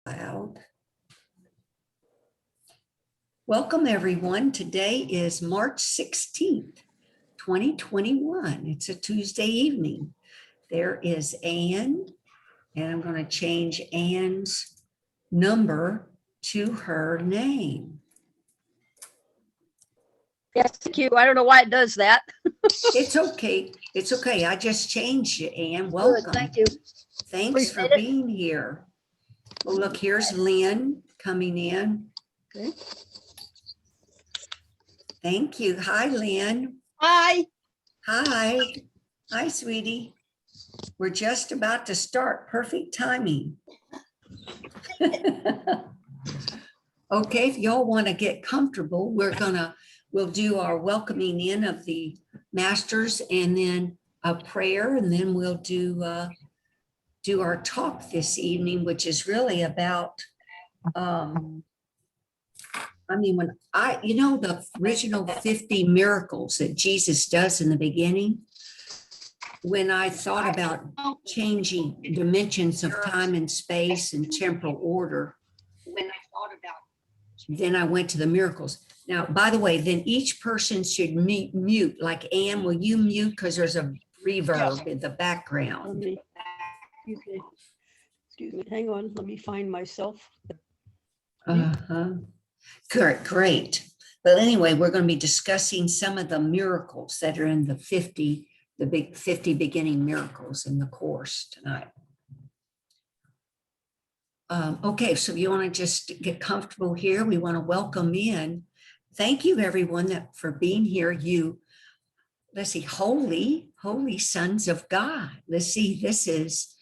Loud. Welcome everyone. Today is March 16th, 2021. It's a Tuesday evening. There is Anne, and I'm going to change Anne's number to her name. Yes, thank you. I don't know why it does that. It's okay. It's okay. I just changed you, Anne. Welcome. Good, thank you. Thanks for Appreciate it. being here. Oh, look, here's Lynn coming in. Okay. Thank you. Hi, Lynn. Hi. Hi. Hi, sweetie. We're just about to start. Perfect timing. Okay, if y'all want to get comfortable, we'll do our welcoming in of the masters and then a prayer, and then we'll do our talk this evening, which is really about when the original 50 miracles that Jesus does in the beginning, when I thought about changing dimensions of time and space and temporal order, then I went to the miracles. Now, by the way, then each person should mute. Like Anne, will you mute? Because there's a reverb in the background. Excuse me. Hang on. Let me find myself. Great. But anyway, we're going to be discussing some of the miracles that are in the big 50 beginning miracles in the course tonight. Okay, so if you want to just get comfortable here, we want to welcome in. Thank you, everyone, for being here. Let's see, holy sons of God. Let's see, this is,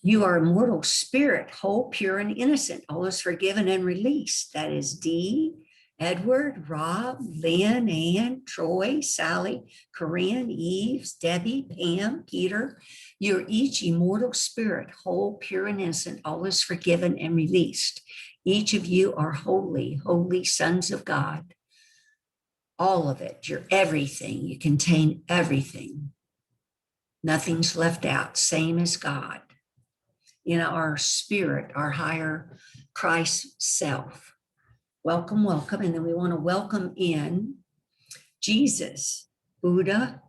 you are immortal spirit, whole, pure, and innocent, all is forgiven and released. That is Dee, Edward, Rob, Lynn, Ann, Troy, Sally, Corinne, Eves, Debbie, Pam, Peter. You're each immortal spirit, whole, pure, and innocent, all is forgiven and released. Each of you are holy sons of God. All of it, you're everything. You contain everything. Nothing's left out, same as God. In our spirit, our higher Christ self. Welcome. And then we want to welcome in Jesus, Buddha,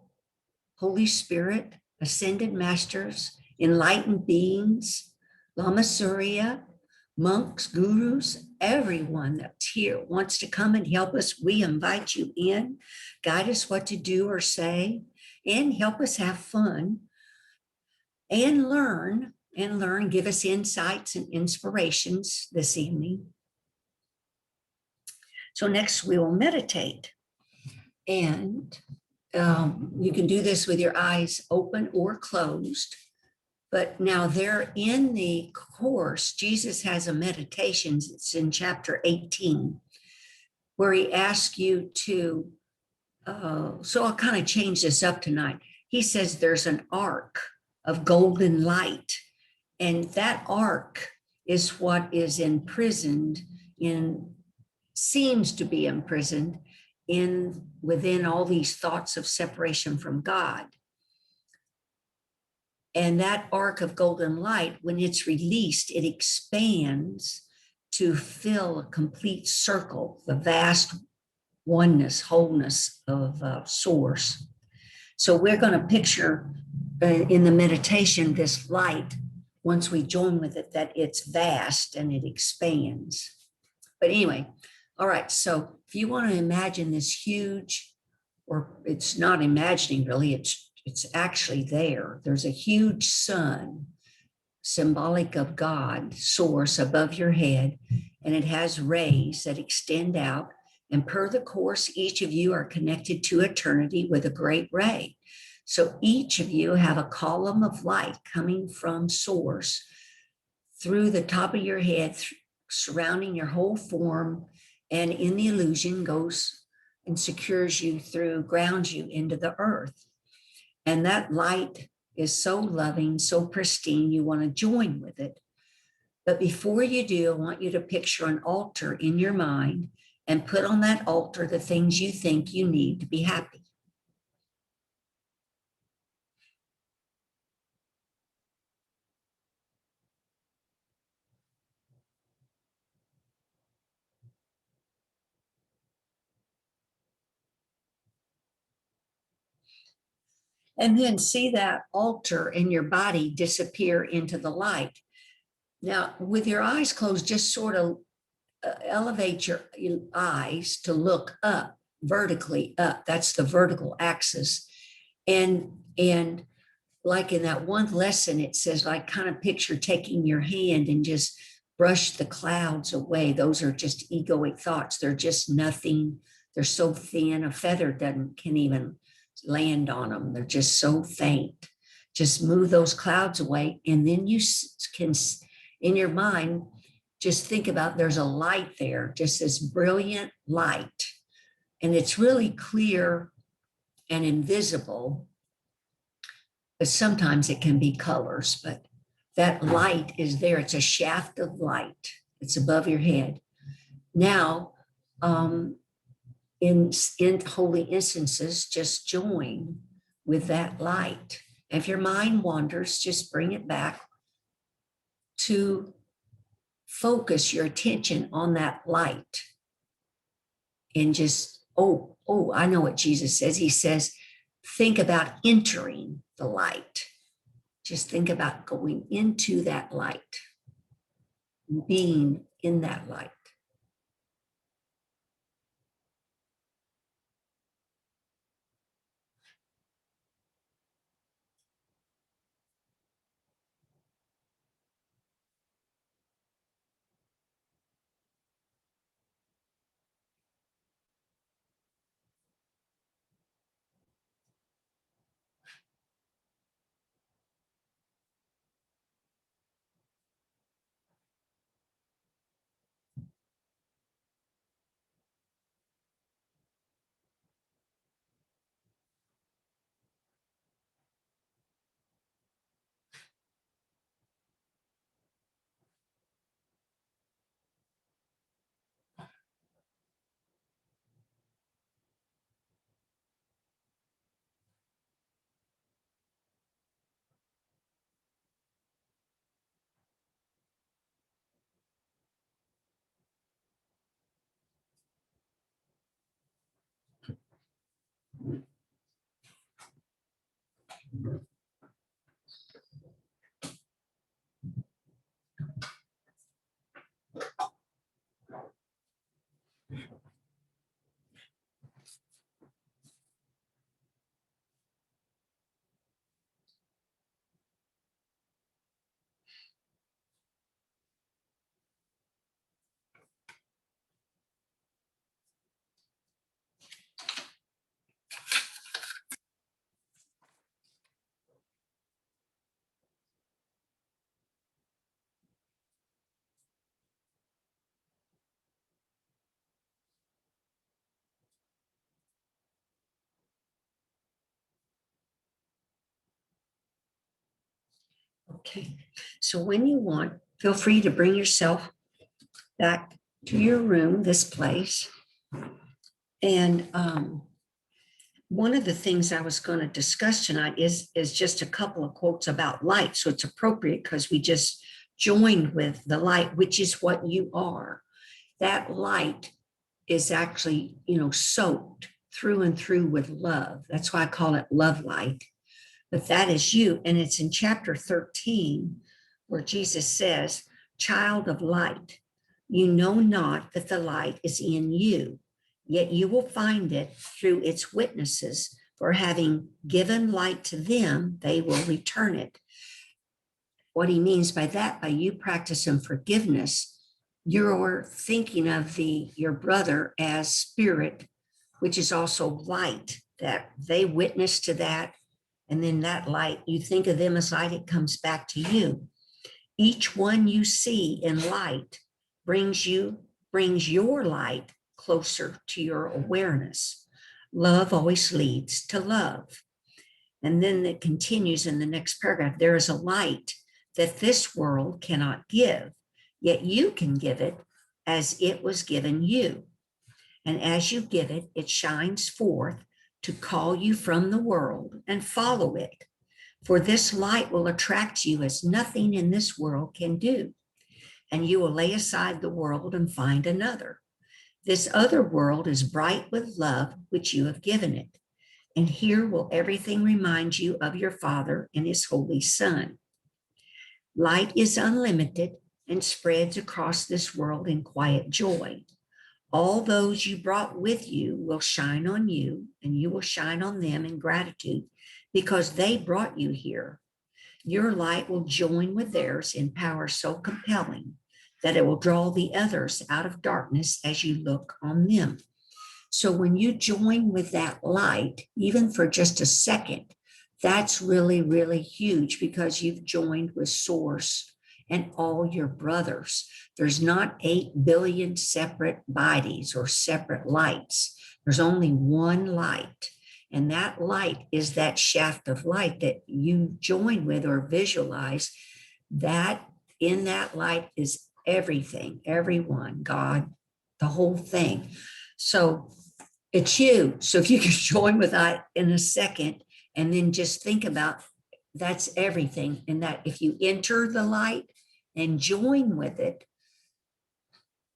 Holy Spirit, ascended masters, enlightened beings, Lama Surya, monks, gurus, everyone that's here wants to come and help us. We invite you in, guide us what to do or say, and help us have fun and learn, give us insights and inspirations this evening. So next we will meditate, and you can do this with your eyes open or closed. But now there in the course, Jesus has a meditation. It's in chapter 18, where he asks you to, so I'll kind of change this up tonight. He says there's an arc of golden light, and that arc is what is seems to be imprisoned within all these thoughts of separation from God. And that arc of golden light, when it's released, it expands to fill a complete circle, the vast oneness, wholeness of source. So we're going to picture in the meditation this light, once we join with it, that it's vast and it expands. But anyway, all right, so if you want to imagine this huge, or it's not imagining really, it's actually there. There's a huge sun, symbolic of God, source above your head, and it has rays that extend out. And per the course, each of you are connected to eternity with a great ray. So each of you have a column of light coming from source through the top of your head, surrounding your whole form, and in the illusion goes and secures you grounds you into the earth. And that light is so loving, so pristine, you want to join with it. But before you do, I want you to picture an altar in your mind and put on that altar the things you think you need to be happy. And then see that altar in your body disappear into the light. Now, with your eyes closed, just sort of elevate your eyes to look up, vertically up. That's the vertical axis. And like in that one lesson, it says, like, kind of picture taking your hand and just brush the clouds away. Those are just egoic thoughts. They're just nothing. They're so thin, a feather can't even land on them. They're just so faint. Just move those clouds away. And then you can, in your mind, just think about there's a light there, just this brilliant light. And it's really clear and invisible, but sometimes it can be colors, but that light is there. It's a shaft of light. It's above your head. Now, in holy instances, just join with that light. If your mind wanders, just bring it back to focus your attention on that light. And just, I know what Jesus says. He says, think about entering the light. Just think about going into that light, being in that light. Okay, so when you want, feel free to bring yourself back to your room, this place. And one of the things I was going to discuss tonight is just a couple of quotes about light. So it's appropriate because we just joined with the light, which is what you are. That light is actually, soaked through and through with love. That's why I call it love light. But that is you. And it's in chapter 13 where Jesus says, child of light, you know not that the light is in you, yet you will find it through its witnesses, for having given light to them, they will return it. What he means by that, by you practicing forgiveness, you're thinking of your brother as spirit, which is also light, that they witness to that. And then that light, you think of them as light, it comes back to you. Each one you see in light brings your light closer to your awareness. Love always leads to love. And then it continues in the next paragraph. There is a light that this world cannot give, yet you can give it as it was given you. And as you give it, it shines forth to call you from the world and follow it. For this light will attract you as nothing in this world can do. And you will lay aside the world and find another. This other world is bright with love, which you have given it. And here will everything remind you of your Father and his Holy Son. Light is unlimited and spreads across this world in quiet joy. All those you brought with you will shine on you, and you will shine on them in gratitude because they brought you here. Your light will join with theirs in power so compelling that it will draw the others out of darkness as you look on them. So when you join with that light, even for just a second, that's really, really huge because you've joined with Source and all your brothers. There's not 8 billion separate bodies or separate lights. There's only one light. And that light is that shaft of light that you join with or visualize. That in that light is everything, everyone, God, the whole thing. So it's you. So if you could join with that in a second and then just think about that's everything. And that if you enter the light and join with it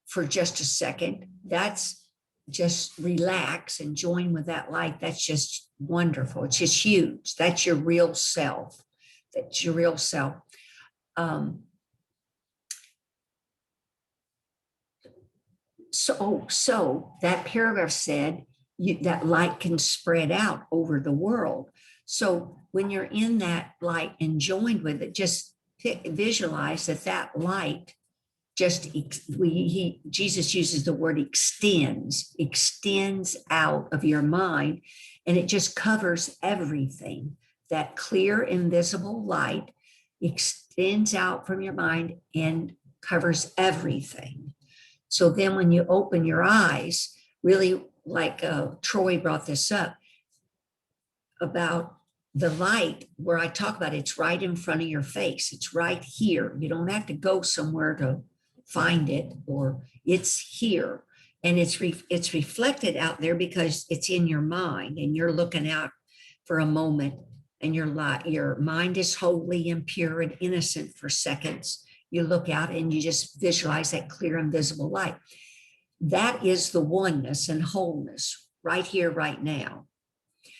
for just a second, that's just relax and join with that light. That's just wonderful. It's just huge. That's your real self. That's your real self. So that paragraph said that light can spread out over the world. So when you're in that light and joined with it, just visualize that light just Jesus uses the word extends out of your mind, and it just covers everything. That clear invisible light extends out from your mind and covers everything. So then when you open your eyes, really like Troy brought this up about the light where I talk about it's right in front of your face. It's right here. You don't have to go somewhere to find it, or it's here. And it's reflected out there because it's in your mind and you're looking out for a moment and your mind is holy and pure and innocent for seconds. You look out and you just visualize that clear invisible light. That is the oneness and wholeness right here, right now.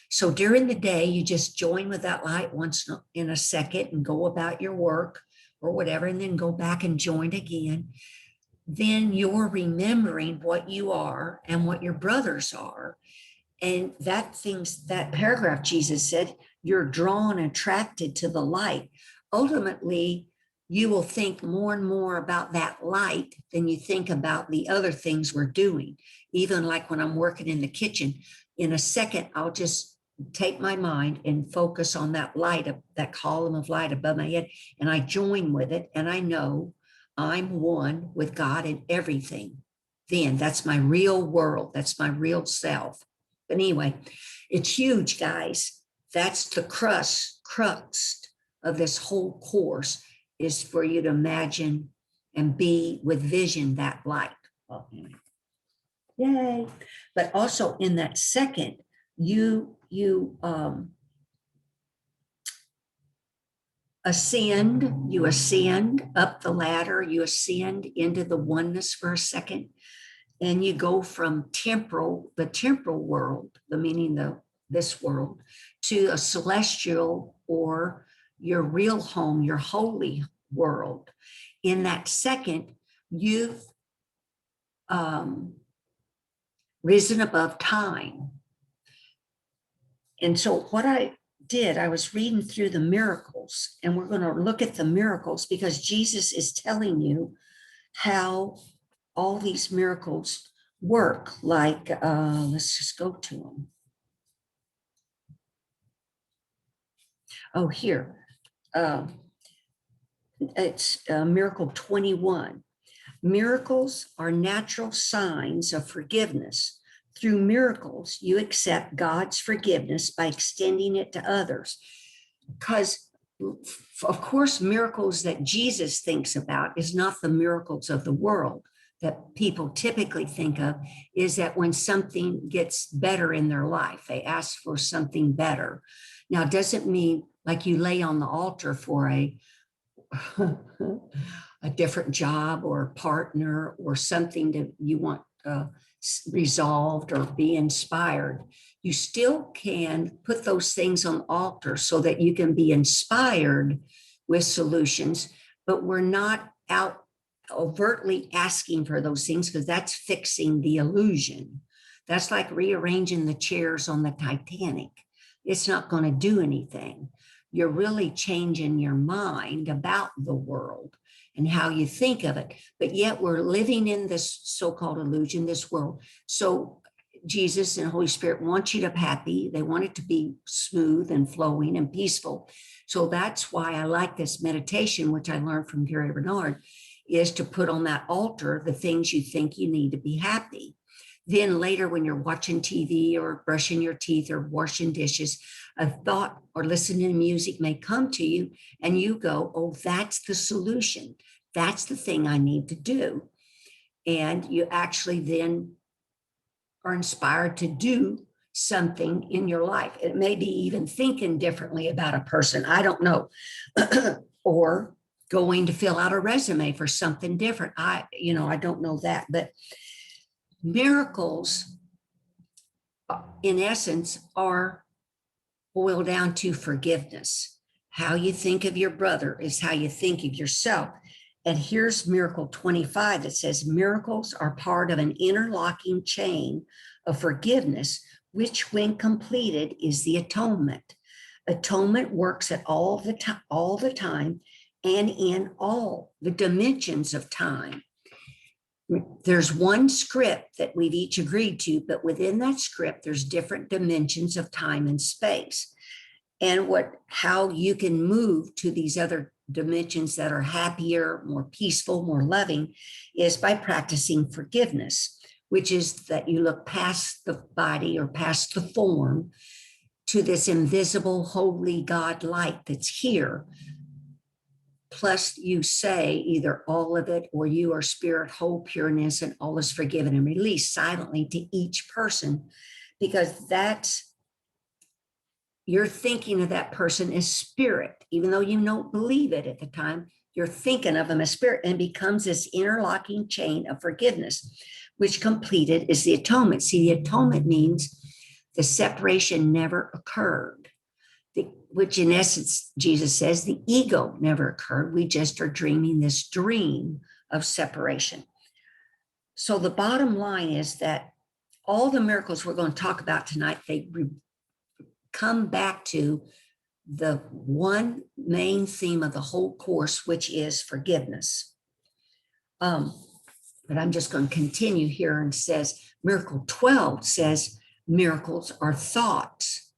So during the day, you just join with that light once in a second and go about your work or whatever, and then go back and join again. Then you're remembering what you are and what your brothers are. And that paragraph, Jesus said, you're drawn, attracted to the light. Ultimately, you will think more and more about that light than you think about the other things we're doing. Even like when I'm working in the kitchen, in a second, I'll just take my mind and focus on that light, that column of light above my head, and I join with it, and I know I'm one with God and everything. Then that's my real world. That's my real self. But anyway, it's huge, guys. That's the crux of this whole course, is for you to imagine and be with vision that light. Well, anyway. Yay. But also in that second, you ascend up the ladder, you ascend into the oneness for a second, and you go from the temporal world, the meaning this world, to a celestial or your real home, your holy world. In that second, you've risen above time. And so what I did, I was reading through the miracles, and we're going to look at the miracles because Jesus is telling you how all these miracles work. Like, let's just go to them. Oh, here. It's miracle 21. Miracles are natural signs of forgiveness. Through miracles, you accept God's forgiveness by extending it to others. Because, of course, miracles that Jesus thinks about is not the miracles of the world that people typically think of, is that when something gets better in their life, they ask for something better. Now, it doesn't mean like you lay on the altar for a different job or partner or something that you want resolved or be inspired, you still can put those things on the altar so that you can be inspired with solutions, but we're not out overtly asking for those things because that's fixing the illusion. That's like rearranging the chairs on the Titanic. It's not going to do anything. You're really changing your mind about the world and how you think of it. But yet we're living in this so-called illusion, this world. So Jesus and Holy Spirit want you to be happy. They want it to be smooth and flowing and peaceful. So that's why I like this meditation, which I learned from Gary Bernard, is to put on that altar the things you think you need to be happy. Then later, when you're watching TV or brushing your teeth or washing dishes, a thought or listening to music may come to you and you go, oh, that's the solution. That's the thing I need to do. And you actually then are inspired to do something in your life. It may be even thinking differently about a person. I don't know. Or going to fill out a resume for something different. I don't know that, but miracles, in essence, are boiled down to forgiveness. How you think of your brother is how you think of yourself. And here's miracle 25 that says miracles are part of an interlocking chain of forgiveness, which when completed is the atonement. Atonement works at all the time and in all the dimensions of time. There's one script that we've each agreed to, but within that script, there's different dimensions of time and space. And how you can move to these other dimensions that are happier, more peaceful, more loving is by practicing forgiveness, which is that you look past the body or past the form to this invisible, holy God light that's here. Plus you say either all of it or you are spirit, whole pureness, and all is forgiven and released silently to each person, because you're thinking of that person as spirit, even though you don't believe it at the time. You're thinking of them as spirit, and it becomes this interlocking chain of forgiveness, which completed is the atonement. See, the atonement means the separation never occurred, which in essence, Jesus says, the ego never occurred. We just are dreaming this dream of separation. So the bottom line is that all the miracles we're going to talk about tonight, they come back to the one main theme of the whole course, which is forgiveness. But I'm just going to continue here and says, miracle 12 says miracles are thoughts.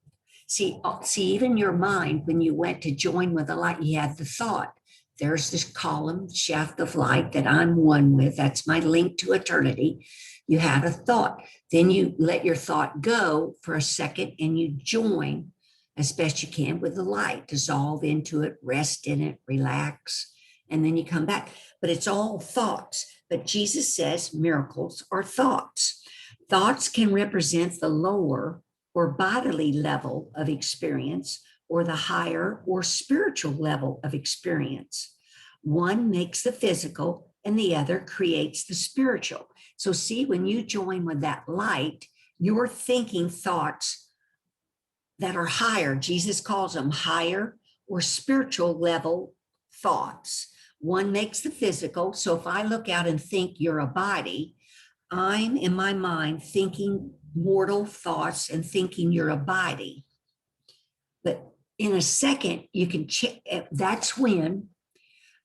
See, even your mind, when you went to join with the light, you had the thought. There's this column, shaft of light that I'm one with. That's my link to eternity. You have a thought. Then you let your thought go for a second and you join as best you can with the light, dissolve into it, rest in it, relax, and then you come back. But it's all thoughts. But Jesus says miracles are thoughts. Thoughts can represent the lower or bodily level of experience or the higher or spiritual level of experience. One makes the physical and the other creates the spiritual. So see, when you join with that light, you're thinking thoughts that are higher. Jesus calls them higher or spiritual level thoughts. One makes the physical. So if I look out and think you're a body, I'm in my mind thinking mortal thoughts and thinking you're a body. But in a second, you can check. That's when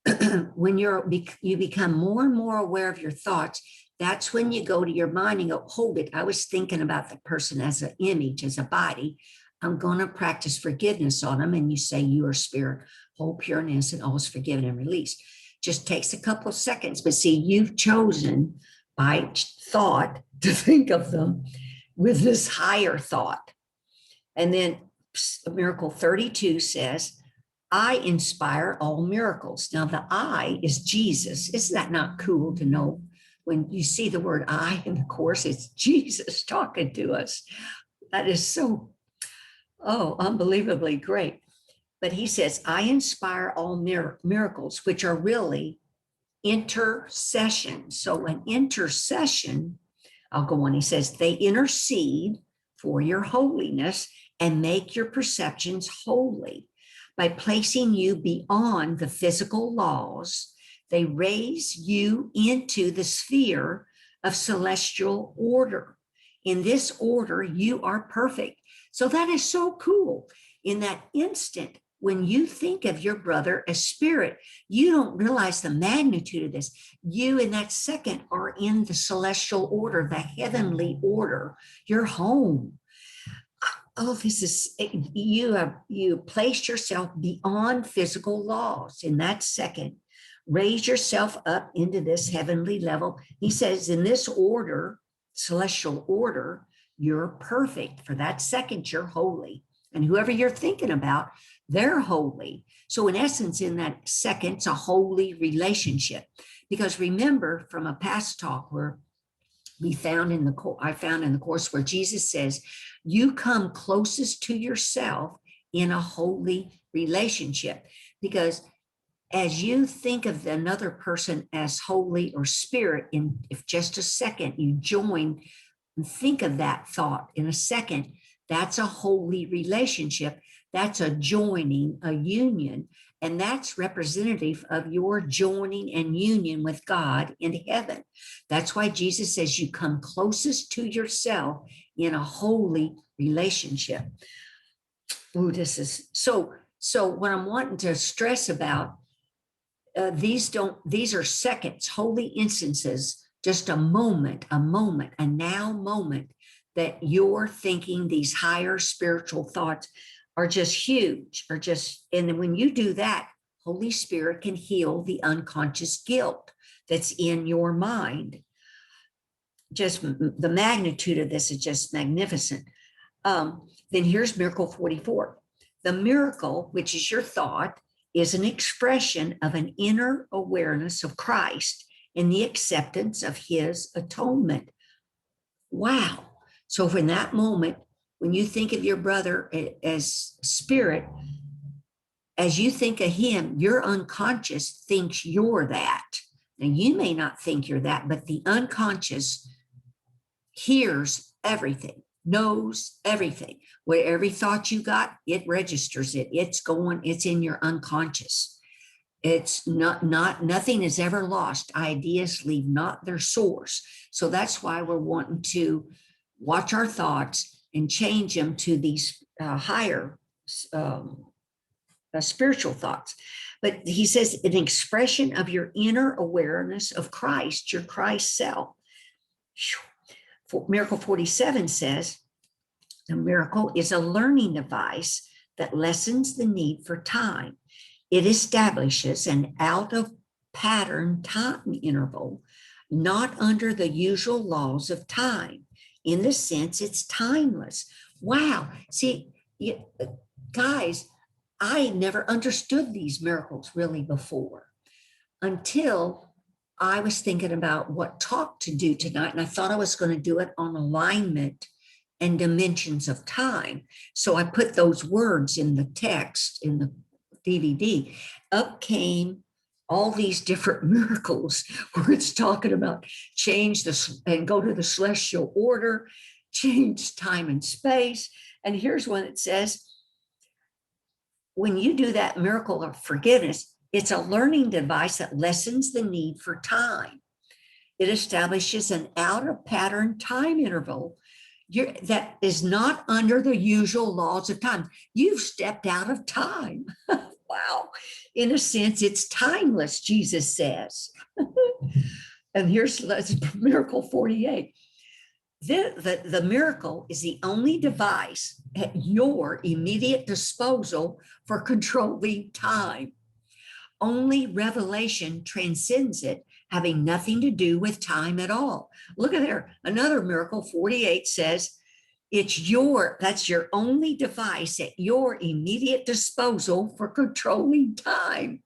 you become more and more aware of your thoughts. That's when you go to your mind and go, hold it. I was thinking about the person as an image, as a body. I'm going to practice forgiveness on them. And you say, you are spirit, whole pureness, and all is forgiven and released. Just takes a couple of seconds. But see, you've chosen by thought to think of them with this higher thought. And then miracle 32 says, I inspire all miracles. Now the I is Jesus. Isn't that not cool to know? When you see the word I in the course, it's Jesus talking to us. That is so, unbelievably great. But he says, I inspire all miracles, which are really intercession. So an intercession I'll go on. He says, they intercede for your holiness and make your perceptions holy. By placing you beyond the physical laws, they raise you into the sphere of celestial order. In this order, you are perfect. So that is so cool. In that instant, when you think of your brother as spirit, you don't realize the magnitude of this. You, in that second, are in the celestial order, the heavenly order. You're home. Oh, this is, you placed yourself beyond physical laws in that second. Raise yourself up into this heavenly level. He says, in this order, celestial order, you're perfect. For that second, you're holy. And whoever you're thinking about, they're holy. So in essence, in that second, it's a holy relationship. Because remember from a past talk where I found in the course where Jesus says, you come closest to yourself in a holy relationship. Because as you think of another person as holy or spirit, in if just a second you join and think of that thought in a second, that's a holy relationship. That's a joining, a union, and that's representative of your joining and union with God in heaven. That's why Jesus says you come closest to yourself in a holy relationship. Ooh, this is so what I'm wanting to stress about, these are seconds, holy instances, just a moment, a now moment that you're thinking these higher spiritual thoughts are just huge, and then when you do that, Holy Spirit can heal the unconscious guilt that's in your mind. Just the magnitude of this is just magnificent. Then here's miracle 44. The miracle, which is your thought, is an expression of an inner awareness of Christ and the acceptance of his atonement. Wow. So in that moment, when you think of your brother as spirit, as you think of him, your unconscious thinks you're that. Now, you may not think you're that, but the unconscious hears everything, knows everything. Where every thought you got, it registers it. It's in your unconscious. It's nothing is ever lost. Ideas leave not their source. So that's why we're wanting to watch our thoughts and change them to these higher spiritual thoughts. But he says an expression of your inner awareness of Christ, your Christ self. Miracle 47 says, the miracle is a learning device that lessens the need for time. It establishes an out of pattern time interval, not under the usual laws of time. In the sense, it's timeless. Wow. See, guys, I never understood these miracles really before until I was thinking about what talk to do tonight. And I thought I was going to do it on alignment and dimensions of time. So I put those words in the text, in the DVD. Up came all these different miracles where it's talking about change this and go to the celestial order, change time and space. And here's one that says, when you do that miracle of forgiveness, it's a learning device that lessens the need for time. It establishes an out of pattern time interval that is not under the usual laws of time. You've stepped out of time. Wow. In a sense, it's timeless, Jesus says. And here's miracle 48. The miracle is the only device at your immediate disposal for controlling time. Only revelation transcends it, having nothing to do with time at all. Look at there. Another miracle 48 says, that's your only device at your immediate disposal for controlling time.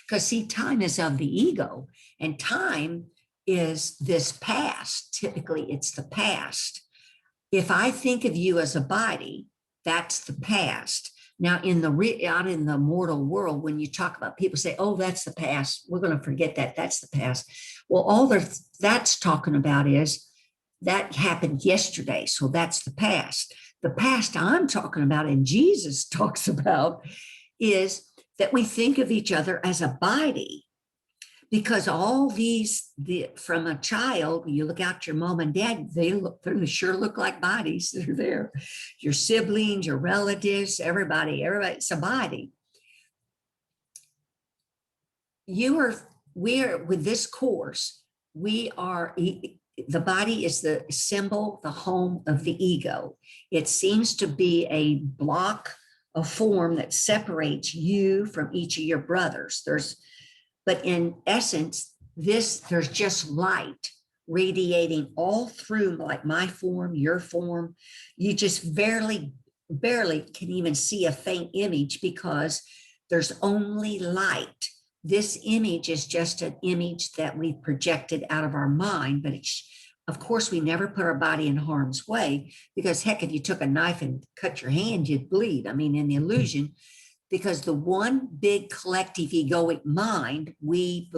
Because see, time is of the ego, and time is this past. Typically, it's the past. If I think of you as a body, that's the past. Now, out in the mortal world, when you talk about people say, oh, that's the past, we're going to forget that, that's the past. Well, all that's talking about is that happened yesterday. So that's the past. The past I'm talking about and Jesus talks about is that we think of each other as a body, because all these, from a child, you look out your mom and dad, they sure look like bodies that are there. Your siblings, your relatives, everybody, it's a body. We are with this course, we are, the body is the symbol, the home of the ego. It seems to be a block of form that separates you from each of your brothers. But in essence, there's just light radiating all through, like my form, your form. You just barely can even see a faint image because there's only light. This image is just an image that we projected out of our mind, but of course, we never put our body in harm's way, because heck, if you took a knife and cut your hand, you'd bleed. I mean, in the illusion, because the one big collective egoic mind, we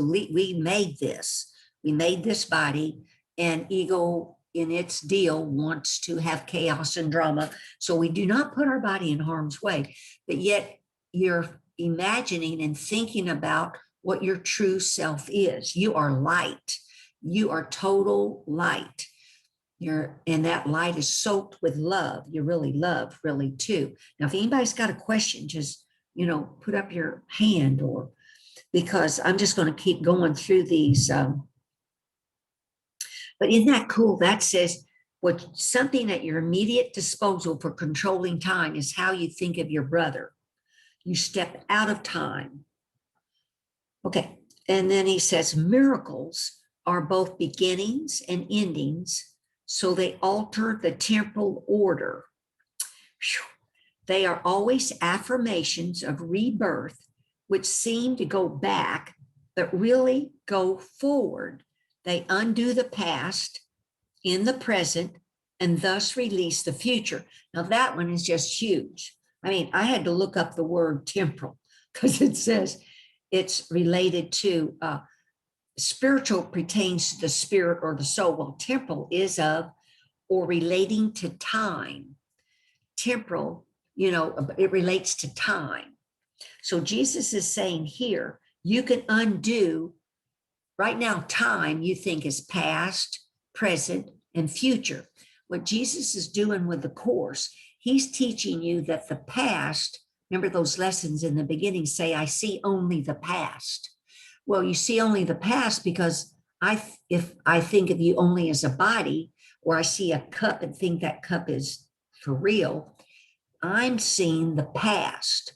made this body, and ego in its deal wants to have chaos and drama. So we do not put our body in harm's way, but yet you're imagining and thinking about what your true self is. You are light. You are total light. And that light is soaked with love. You really love, really too. Now, if anybody's got a question, just put up your hand, or because I'm just going to keep going through these. But isn't that cool? That says something at your immediate disposal for controlling time is how you think of your brother. You step out of time. Okay. And then he says miracles are both beginnings and endings, so they alter the temporal order. They are always affirmations of rebirth, which seem to go back, but really go forward. They undo the past in the present and thus release the future. Now that one is just huge. I mean, I had to look up the word temporal because it says it's related to spiritual, pertains to the spirit or the soul. Well, temporal is of or relating to time. Temporal, it relates to time. So Jesus is saying here, you can undo right now. Time you think is past, present, and future. What Jesus is doing with the course, he's teaching you that the past, remember those lessons in the beginning say, I see only the past. Well, you see only the past because if I think of you only as a body, or I see a cup and think that cup is for real, I'm seeing the past.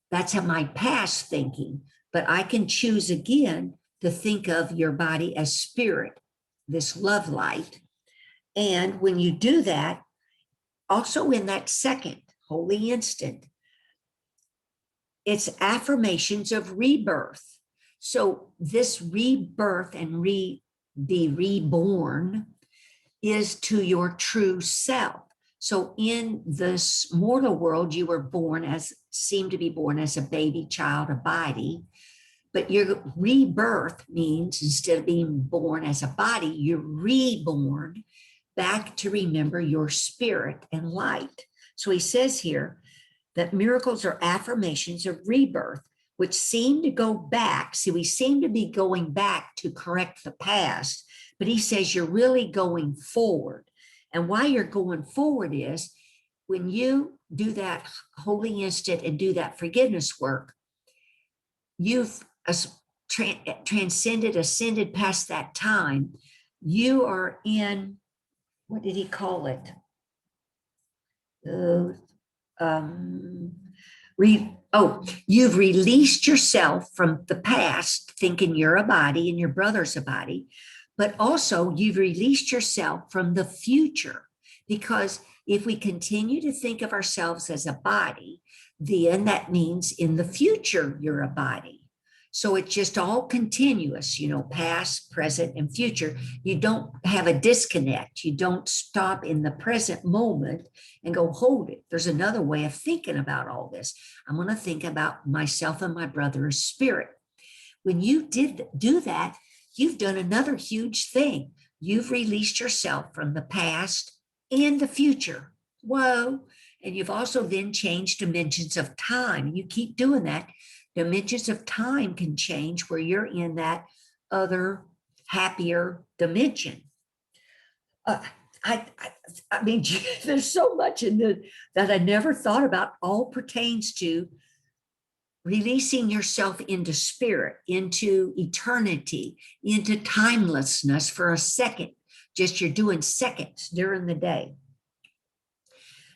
That's how my past thinking. But I can choose again to think of your body as spirit, this love light. And when you do that, also in that second holy instant, it's affirmations of rebirth. So this rebirth and be reborn is to your true self. So in this mortal world, you were seem to be born as a baby child, a body, but your rebirth means instead of being born as a body, you're reborn back to remember your spirit and light. So he says here that miracles are affirmations of rebirth, which seem to go back. See, we seem to be going back to correct the past, but he says you're really going forward. And why you're going forward is when you do that holy instant and do that forgiveness work, you've transcended, ascended past that time. You are in, what did he call it? You've released yourself from the past, thinking you're a body and your brother's a body, but also you've released yourself from the future. Because if we continue to think of ourselves as a body, then that means in the future you're a body. So it's just all continuous, past, present, and future. You don't have a disconnect. You don't stop in the present moment and go, hold it. There's another way of thinking about all this. I'm going to think about myself and my brother as spirit. When you do that, you've done another huge thing. You've released yourself from the past and the future. Whoa. And you've also then changed dimensions of time. You keep doing that. Dimensions of time can change where you're in that other happier dimension. Uh, I mean, there's so much in the that I never thought about. All pertains to releasing yourself into spirit, into eternity, into timelessness for a second. Just you're doing seconds during the day.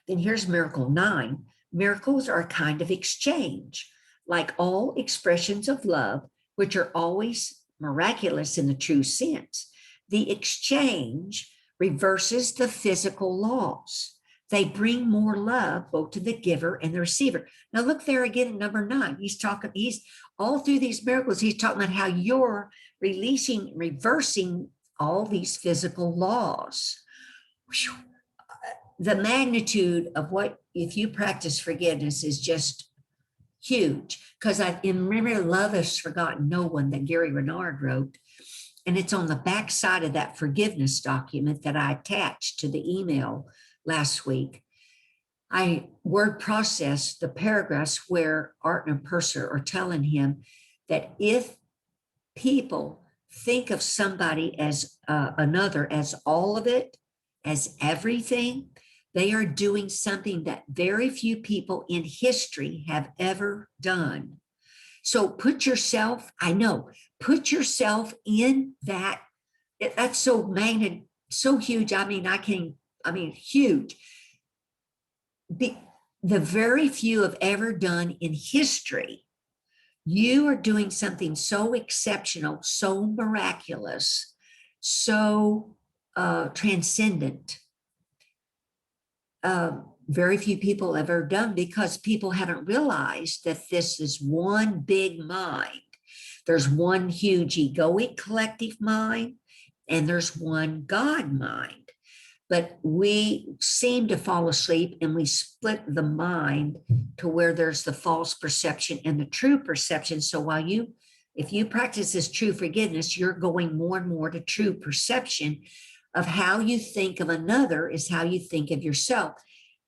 Then here's miracle 9. Miracles are a kind of exchange, like all expressions of love, which are always miraculous in the true sense. The exchange reverses the physical laws. They bring more love both to the giver and the receiver. Now look there again at number 9. He's all through these miracles, he's talking about how you're reversing all these physical laws. Whew. The magnitude of what, if you practice forgiveness, is just huge. Because remember Love Has Forgotten No One that Gary Renard wrote. And it's on the back side of that forgiveness document that I attached to the email last week. I word processed the paragraphs where Art and Purser are telling him that if people think of somebody as another, as all of it, as everything, they are doing something that very few people in history have ever done. So put yourself in that. That's so magnet, so huge. Huge. The very few have ever done in history. You are doing something so exceptional, so miraculous, so transcendent. Very few people have ever done, because people haven't realized that this is one big mind. There's one huge egoic collective mind, and there's one God mind. But we seem to fall asleep and we split the mind to where there's the false perception and the true perception. So if you practice this true forgiveness, you're going more and more to true perception of how you think of another is how you think of yourself.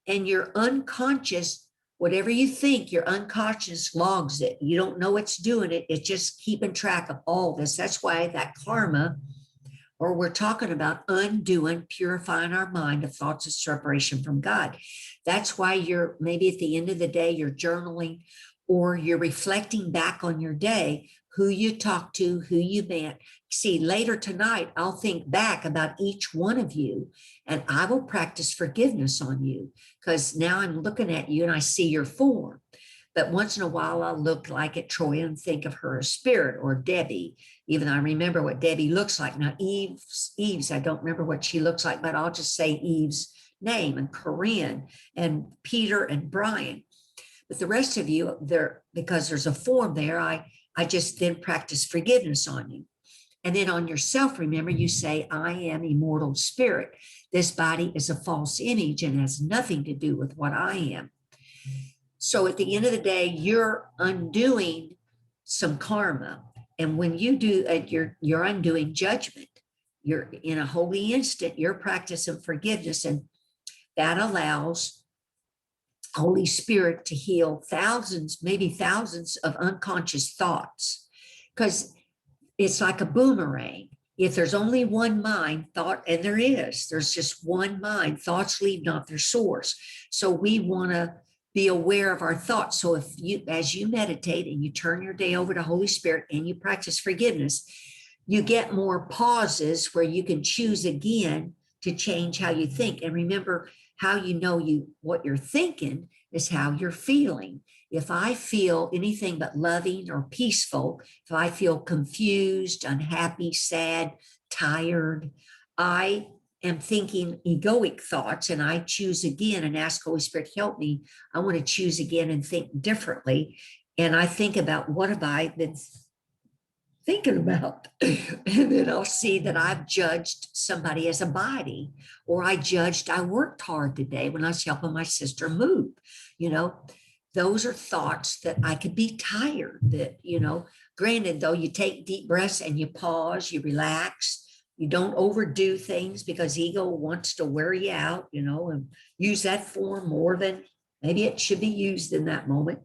And your unconscious, whatever you think, your unconscious logs it. You don't know it's doing it. It's just keeping track of all this. That's why that karma, or we're talking about undoing, purifying our mind of thoughts of separation from God. That's why you're maybe at the end of the day, you're journaling or you're reflecting back on your day, who you talked to, who you met. See, later tonight, I'll think back about each one of you, and I will practice forgiveness on you, because now I'm looking at you and I see your form. But once in a while, I'll look like at Troy and think of her as Spirit, or Debbie. Even I remember what Debbie looks like. Now, Eve's, I don't remember what she looks like, but I'll just say Eve's name, and Corinne and Peter and Brian. But the rest of you, because there's a form there, I just then practice forgiveness on you. And then on yourself, remember, you say, I am immortal spirit. This body is a false image and has nothing to do with what I am. So at the end of the day, you're undoing some karma. And when you do, you're undoing judgment. You're in a holy instant, you're practicing forgiveness. And that allows Holy Spirit to heal thousands, maybe thousands of unconscious thoughts. Because it's like a boomerang. If there's only one mind, thought, and there's just one mind, thoughts leave not their source. So we want to be aware of our thoughts. So as you meditate and you turn your day over to Holy Spirit and you practice forgiveness, you get more pauses where you can choose again to change how you think. And remember, how you know what you're thinking is how you're feeling. If I feel anything but loving or peaceful, if I feel confused, unhappy, sad, tired, I am thinking egoic thoughts, and I choose again and ask Holy Spirit, help me. I want to choose again and think differently. And I think about, what have I been thinking about? And then I'll see that I've judged somebody as a body, or I worked hard today when I was helping my sister move. Those are thoughts that I could be tired, that, granted, though, you take deep breaths and you pause, you relax, You don't overdo things because ego wants to wear you out, and use that form more than maybe it should be used in that moment.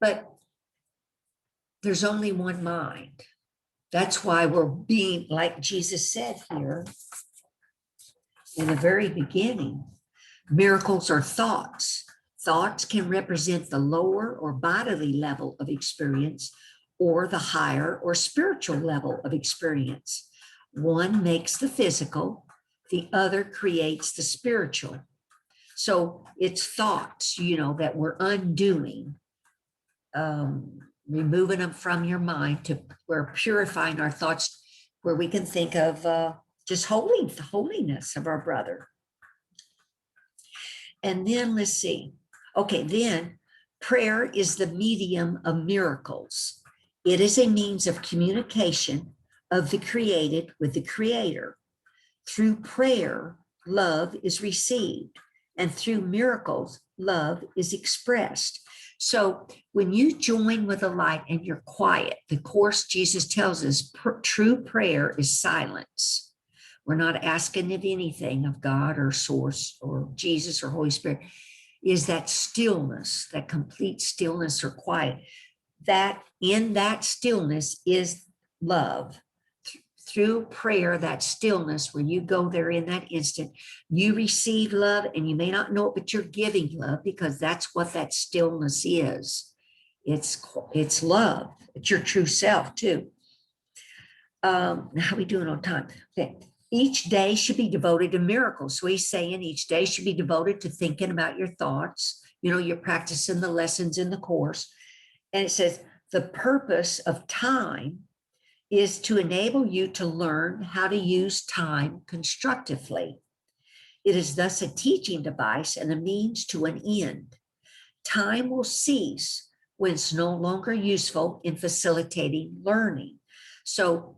But there's only one mind. That's why we're being, like Jesus said here in the very beginning, miracles are thoughts. Thoughts can represent the lower or bodily level of experience or the higher or spiritual level of experience. One makes the physical, the other creates the spiritual. So it's thoughts, that we're undoing, removing them from your mind we're purifying our thoughts where we can think of just the holiness of our brother. And then let's see. Okay, then prayer is the medium of miracles. It is a means of communication of the created with the creator. Through prayer, love is received, and through miracles, love is expressed. So when you join with the light and you're quiet, the Course Jesus tells us true prayer is silence. We're not asking of anything of God or Source or Jesus or Holy Spirit. Is that stillness, that complete stillness or quiet. That in that stillness is love. Through prayer, that stillness where you go there in that instant, you receive love, and you may not know it, but you're giving love, because that's what that stillness is. It's love. It's your true self too. How are we doing on time? Okay. Each day should be devoted to miracles. So he's saying each day should be devoted to thinking about your thoughts. You're practicing the lessons in the Course. And it says the purpose of time is to enable you to learn how to use time constructively. It is thus a teaching device and a means to an end. Time will cease when it's no longer useful in facilitating learning. So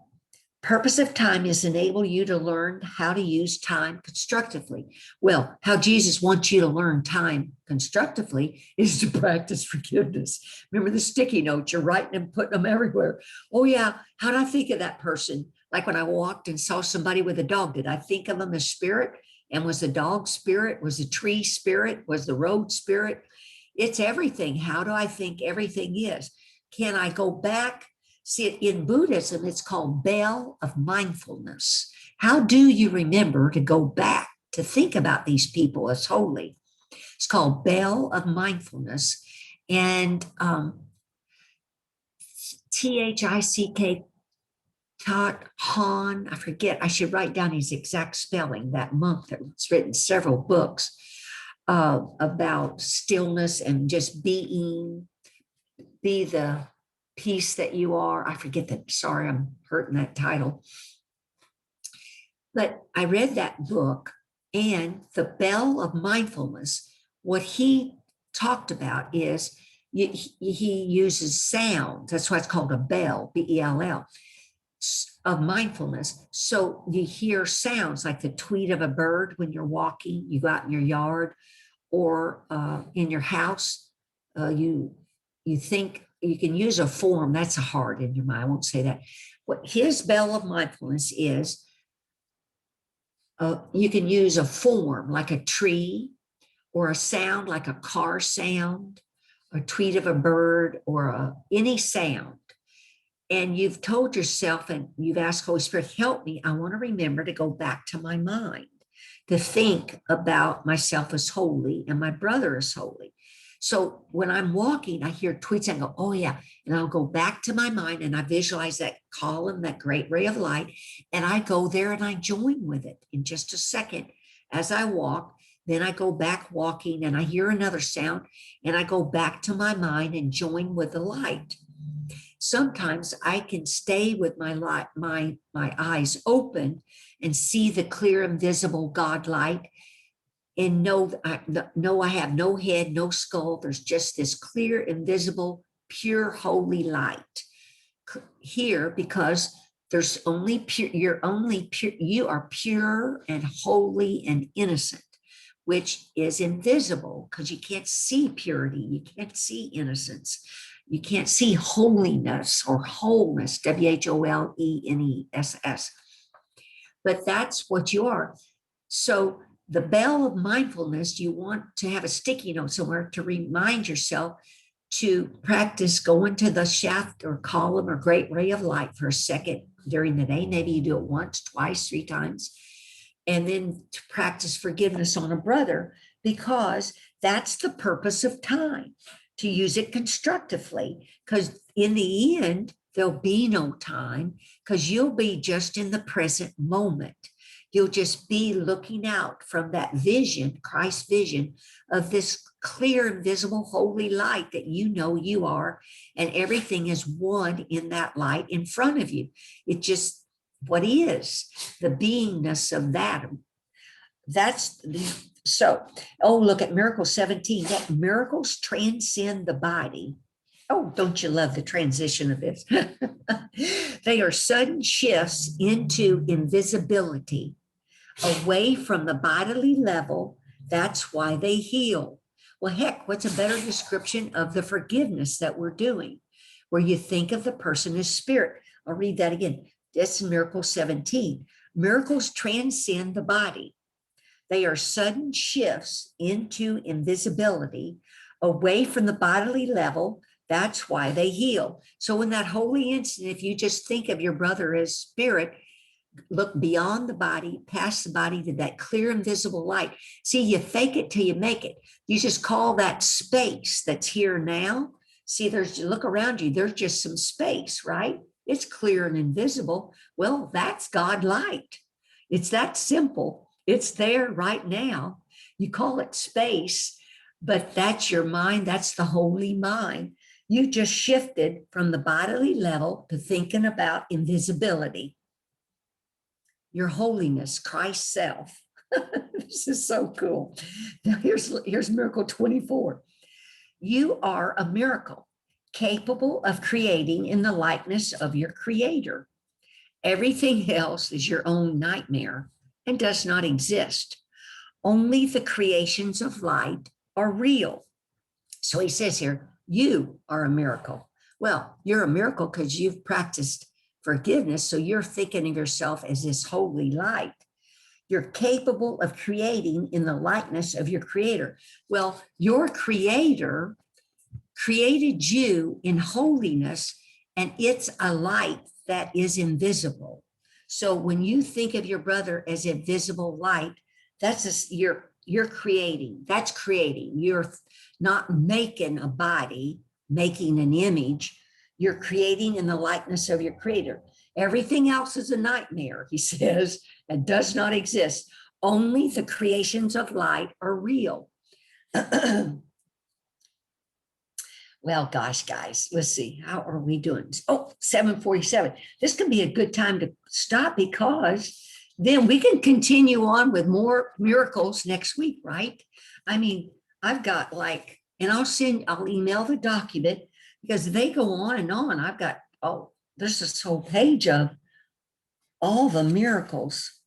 purpose of time is enable you to learn how to use time constructively. Well, how Jesus wants you to learn time constructively is to practice forgiveness. Remember the sticky notes, you're writing and putting them everywhere. Oh yeah, how did I think of that person? Like when I walked and saw somebody with a dog, did I think of them as spirit? And was the dog spirit? Was the tree spirit? Was the road spirit? It's everything. How do I think everything is? Can I go back? See, in Buddhism, it's called bell of mindfulness. How do you remember to go back to think about these people as holy? It's called bell of mindfulness. And Thick Thot Han, I forget, I should write down his exact spelling, that monk that's written several books about stillness and just be the peace that you are. I forget that. Sorry, I'm hurting that title. But I read that book, and the bell of mindfulness, what he talked about is he uses sound. That's why it's called a bell, B-E-L-L, of mindfulness. So you hear sounds like the tweet of a bird when you're walking, you go out in your yard or in your house. You think you can use a form. That's hard in your mind. I won't say that. What his bell of mindfulness is, you can use a form like a tree, or a sound like a car sound, a tweet of a bird, or any sound. And you've told yourself, and you've asked Holy Spirit, help me. I want to remember to go back to my mind, to think about myself as holy and my brother as holy. So when I'm walking, I hear tweets and I go, oh yeah. And I'll go back to my mind and I visualize that column, that great ray of light. And I go there and I join with it in just a second as I walk. Then I go back walking and I hear another sound and I go back to my mind and join with the light. Sometimes I can stay with my light, my eyes open and see the clear, invisible God light, and know I have no head, no skull. There's just this clear, invisible, pure, holy light here, because there's only pure. You are pure and holy and innocent, which is invisible because you can't see purity. You can't see innocence. You can't see holiness or wholeness, WHOLENESS. but that's what you are. So the bell of mindfulness, you want to have a sticky note somewhere to remind yourself to practice going to the shaft or column or great ray of light for a second during the day. Maybe you do it once, twice, 3 times. And then to practice forgiveness on a brother, because that's the purpose of time, to use it constructively. Because in the end, there'll be no time, because you'll be just in the present moment. You'll just be looking out from that vision, Christ's vision of this clear, invisible, holy light that you know you are, and everything is one in that light in front of you. It just what is the beingness of that. That's so. Oh, look at miracle 17. That miracles transcend the body. Oh, don't you love the transition of this? They are sudden shifts into invisibility, away from the bodily level. That's why they heal. Well, heck, what's a better description of the forgiveness that we're doing, where you think of the person as spirit? I'll read that again. That's miracle 17. Miracles transcend the body. They are sudden shifts into invisibility, away from the bodily level. That's why they heal. So in that holy instant, if you just think of your brother as spirit, look beyond the body, past the body, to that clear, invisible light. See, you fake it till you make it. You just call that space that's here now. See, you look around you, there's just some space, right? It's clear and invisible. Well, that's God light. It's that simple. It's there right now. You call it space, but that's your mind. That's the holy mind. You just shifted from the bodily level to thinking about invisibility, your holiness, Christ's self. This is so cool. Now here's miracle 24. You are a miracle, capable of creating in the likeness of your creator. Everything else is your own nightmare and does not exist. Only the creations of light are real. So he says here, you are a miracle. Well, you're a miracle because you've practiced forgiveness. So you're thinking of yourself as this holy light. You're capable of creating in the likeness of your creator. Well, your creator created you in holiness, and it's a light that is invisible. So when you think of your brother as a visible light, that's you're creating. That's creating. You're not making a body, making an image. You're creating in the likeness of your creator. Everything else is a nightmare, he says, and does not exist. Only the creations of light are real. Well, gosh, guys, let's see. How are we doing? Oh, 7:47. This can be a good time to stop, because then we can continue on with more miracles next week, right? I mean, I've got and I'll email the document, because they go on and on. I've got, there's this whole page of all the miracles.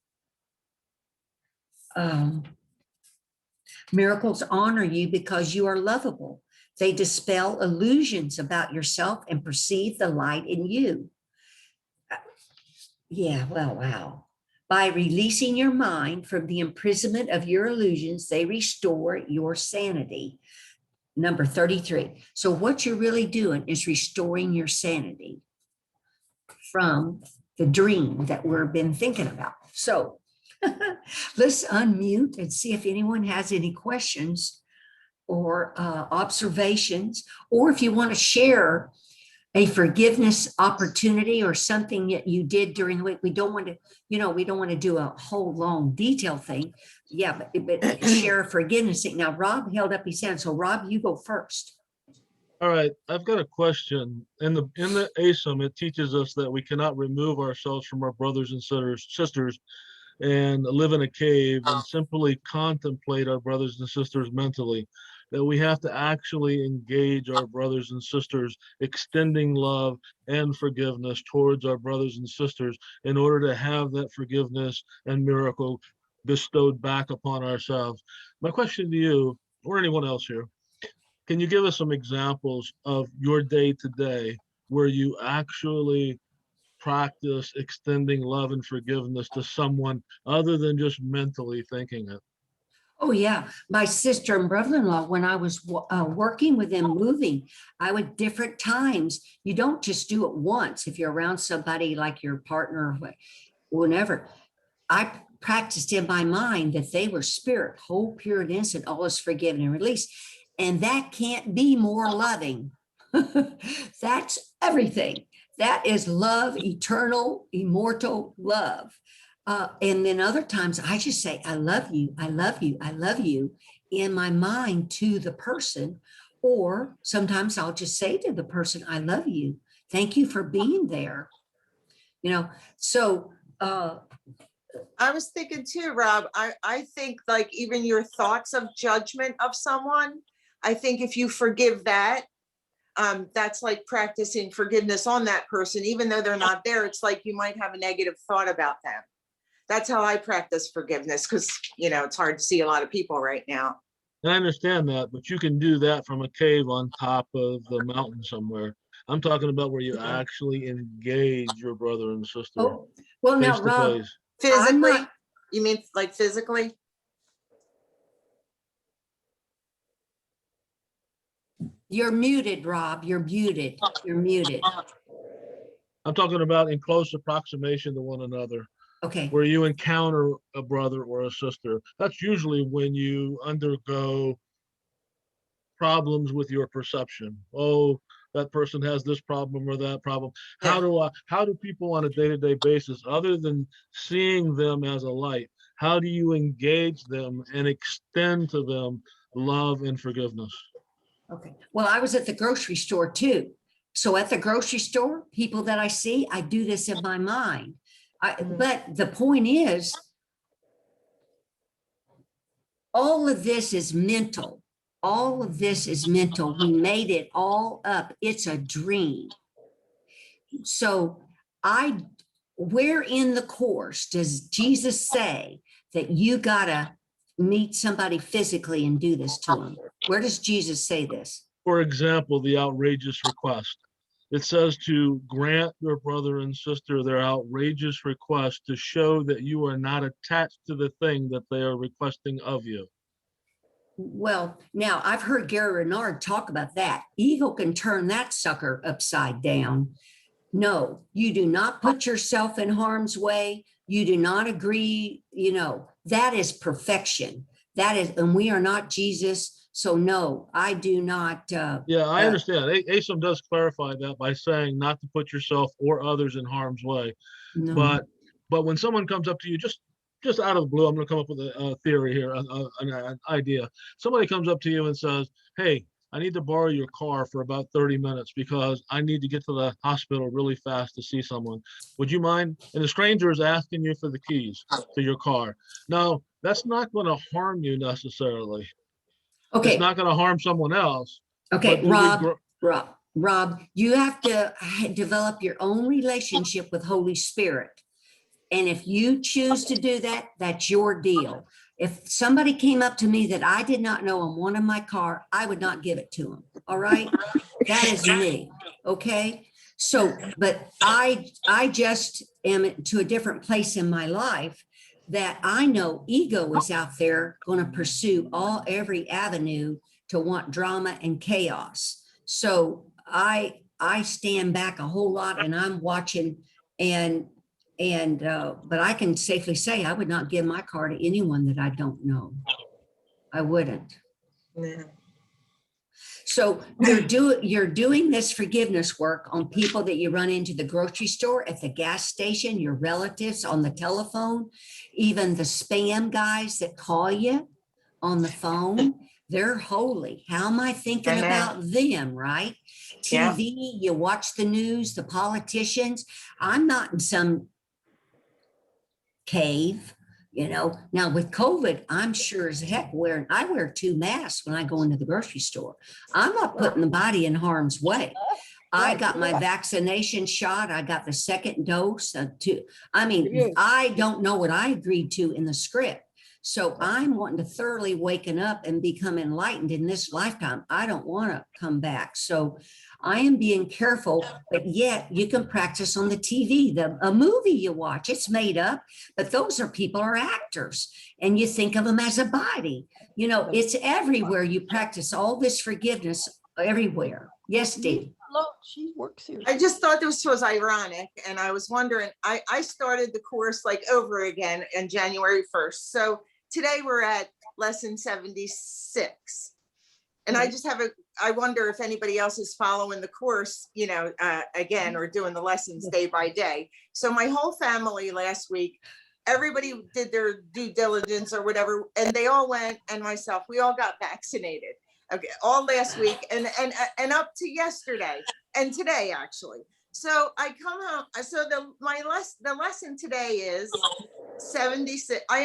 Miracles honor you because you are lovable. They dispel illusions about yourself and perceive the light in you. Yeah, well, wow. By releasing your mind from the imprisonment of your illusions, they restore your sanity. Number 33. So what you're really doing is restoring your sanity from the dream that we've been thinking about. So let's unmute and see if anyone has any questions or observations, or if you want to share a forgiveness opportunity or something that you did during the week. We don't want to do a whole long detailed thing. Yeah, but share a forgiveness thing. Now, Rob held up his hand. So Rob, you go first. All right, I've got a question. In the ASIM, it teaches us that we cannot remove ourselves from our brothers and sisters and live in a cave and simply contemplate our brothers and sisters mentally, that we have to actually engage our brothers and sisters, extending love and forgiveness towards our brothers and sisters in order to have that forgiveness and miracle bestowed back upon ourselves. My question to you, or anyone else here, can you give us some examples of your day to day where you actually practice extending love and forgiveness to someone other than just mentally thinking it? Oh, yeah. My sister and brother-in-law, when I was working with them moving, I would different times. You don't just do it once if you're around somebody like your partner or whenever. I practiced in my mind that they were spirit, whole, pure, and innocent, all is forgiven and released. And that can't be more loving. That's everything. That is love, eternal, immortal love. And then other times I just say, I love you, I love you, I love you in my mind to the person. Or sometimes I'll just say to the person, I love you. Thank you for being there. So I was thinking too, Rob, I think like even your thoughts of judgment of someone, I think if you forgive that, that's like practicing forgiveness on that person, even though they're not there. It's like you might have a negative thought about them. That's how I practice forgiveness, because, it's hard to see a lot of people right now. And I understand that, but you can do that from a cave on top of the mountain somewhere. I'm talking about where you actually engage your brother and sister oh, well, now, face to Rob, face. Physically? not- You mean like physically? you're muted, Rob. You're muted. You're muted. I'm talking about in close approximation to one another, Okay. where you encounter a brother or a sister. That's usually when you undergo problems with your perception. Oh, that person has this problem or that problem. How do people on a day-to-day basis, other than seeing them as a light, how do you engage them and extend to them love and forgiveness? Okay. Well, I was at the grocery store too. So at the grocery store, people that I see, I do this in my mind. But the point is, all of this is mental. All of this is mental. We made it all up. It's a dream. So where in the course does Jesus say that you gotta meet somebody physically and do this to them? Where does Jesus say this? For example, the outrageous request. It says to grant your brother and sister their outrageous request to show that you are not attached to the thing that they are requesting of you. Well, now I've heard Gary Renard talk about that. Ego can turn that sucker upside down. No, you do not put yourself in harm's way. You do not agree. That is perfection. That is, and we are not Jesus. So no, I do not. Yeah, I understand. ASOM does clarify that by saying not to put yourself or others in harm's way. No. But when someone comes up to you, just out of the blue, I'm going to come up with a theory here, an idea. Somebody comes up to you and says, "Hey, I need to borrow your car for about 30 minutes because I need to get to the hospital really fast to see someone. Would you mind?" And the stranger is asking you for the keys to your car. Now, that's not going to harm you necessarily. Okay. It's not going to harm someone else. Okay, Rob, you have to develop your own relationship with Holy Spirit. And if you choose to do that, that's your deal. If somebody came up to me that I did not know and wanted my car, I would not give it to them. All right. That is me. Okay. So, but I just am to a different place in my life that I know ego is out there going to pursue every avenue to want drama and chaos. So I stand back a whole lot and I'm watching but I can safely say I would not give my car to anyone that I don't know. I wouldn't. Yeah. So you're doing this forgiveness work on people that you run into the grocery store, at the gas station, your relatives, on the telephone, even the spam guys that call you on the phone. They're holy. How am I thinking about them, right? TV, you watch the news, the politicians. I'm not in some cave, Now with COVID, I'm sure as heck I wear 2 masks when I go into the grocery store. I'm not putting the body in harm's way. I got my vaccination shot. I got the second dose. I don't know what I agreed to in the script, So I'm wanting to thoroughly waken up and become enlightened in this lifetime. I don't want to come back. So I am being careful, but yet you can practice on the TV, a movie you watch, it's made up, but those are people are actors and you think of them as a body. You know, it's everywhere. You practice all this forgiveness everywhere. Yes, Dee. Hello, she works here. I just thought this was ironic, and I was wondering, I started the course like over again on January 1st. So today we're at lesson 76. And I just I wonder if anybody else is following the course, you know, again, or doing the lessons day by day. So my whole family last week, everybody did their due diligence or whatever, and they all went, and myself, we all got vaccinated. Okay, all last week and up to yesterday and today actually. So I come home. So the lesson today is 76. I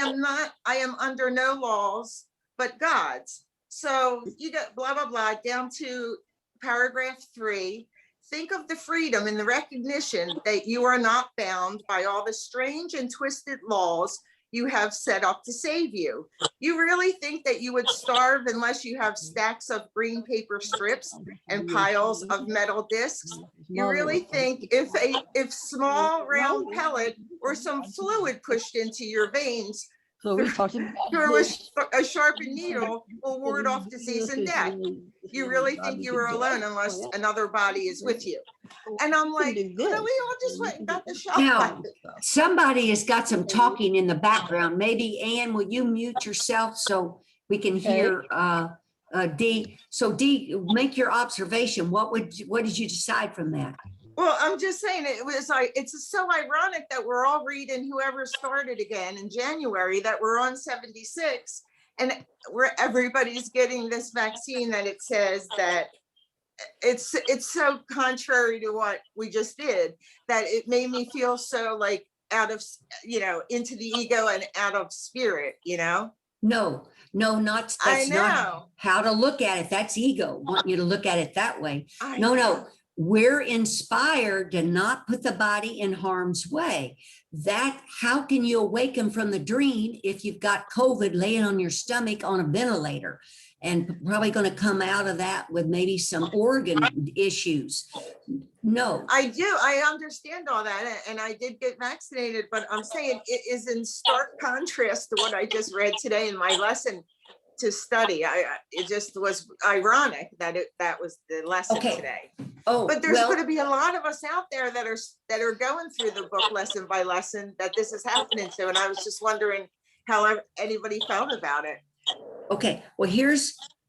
am under no laws but God's. So you got blah blah blah down to paragraph 3. Think of the freedom and the recognition that you are not bound by all the strange and twisted laws you have set up to save you. You really think that you would starve unless you have stacks of green paper strips and piles of metal discs? You really think if small round pellet or some fluid pushed into your veins So we talked about through this. a sharpened needle will ward off disease and death? You really think you are alone unless another body is with you? And I'm like, we all just went and got the shot. Now, somebody has got some talking in the background. Maybe Ann, will you mute yourself so we can hear Dee? So Dee, make your observation. What did you decide from that? Well, I'm just saying it was like, it's so ironic that we're all reading whoever started again in January, that we're on 76 and where everybody's getting this vaccine that it says that it's so contrary to what we just did that it made me feel so like out of, you know, into the ego and out of spirit, you know? No, that's not how to look at it. That's ego. I want you to look at it that way. No. We're inspired to not put the body in harm's way. How can you awaken from the dream if you've got COVID laying on your stomach on a ventilator and probably going to come out of that with maybe some organ issues? No. I do. I understand all that. And I did get vaccinated, but I'm saying it is in stark contrast to what I just read today in my lesson to study. It just was ironic that that was the lesson today. Oh, but there's going to be a lot of us out there that are going through the book lesson by lesson that this is happening to, and I was just wondering how anybody felt about it. Okay, well,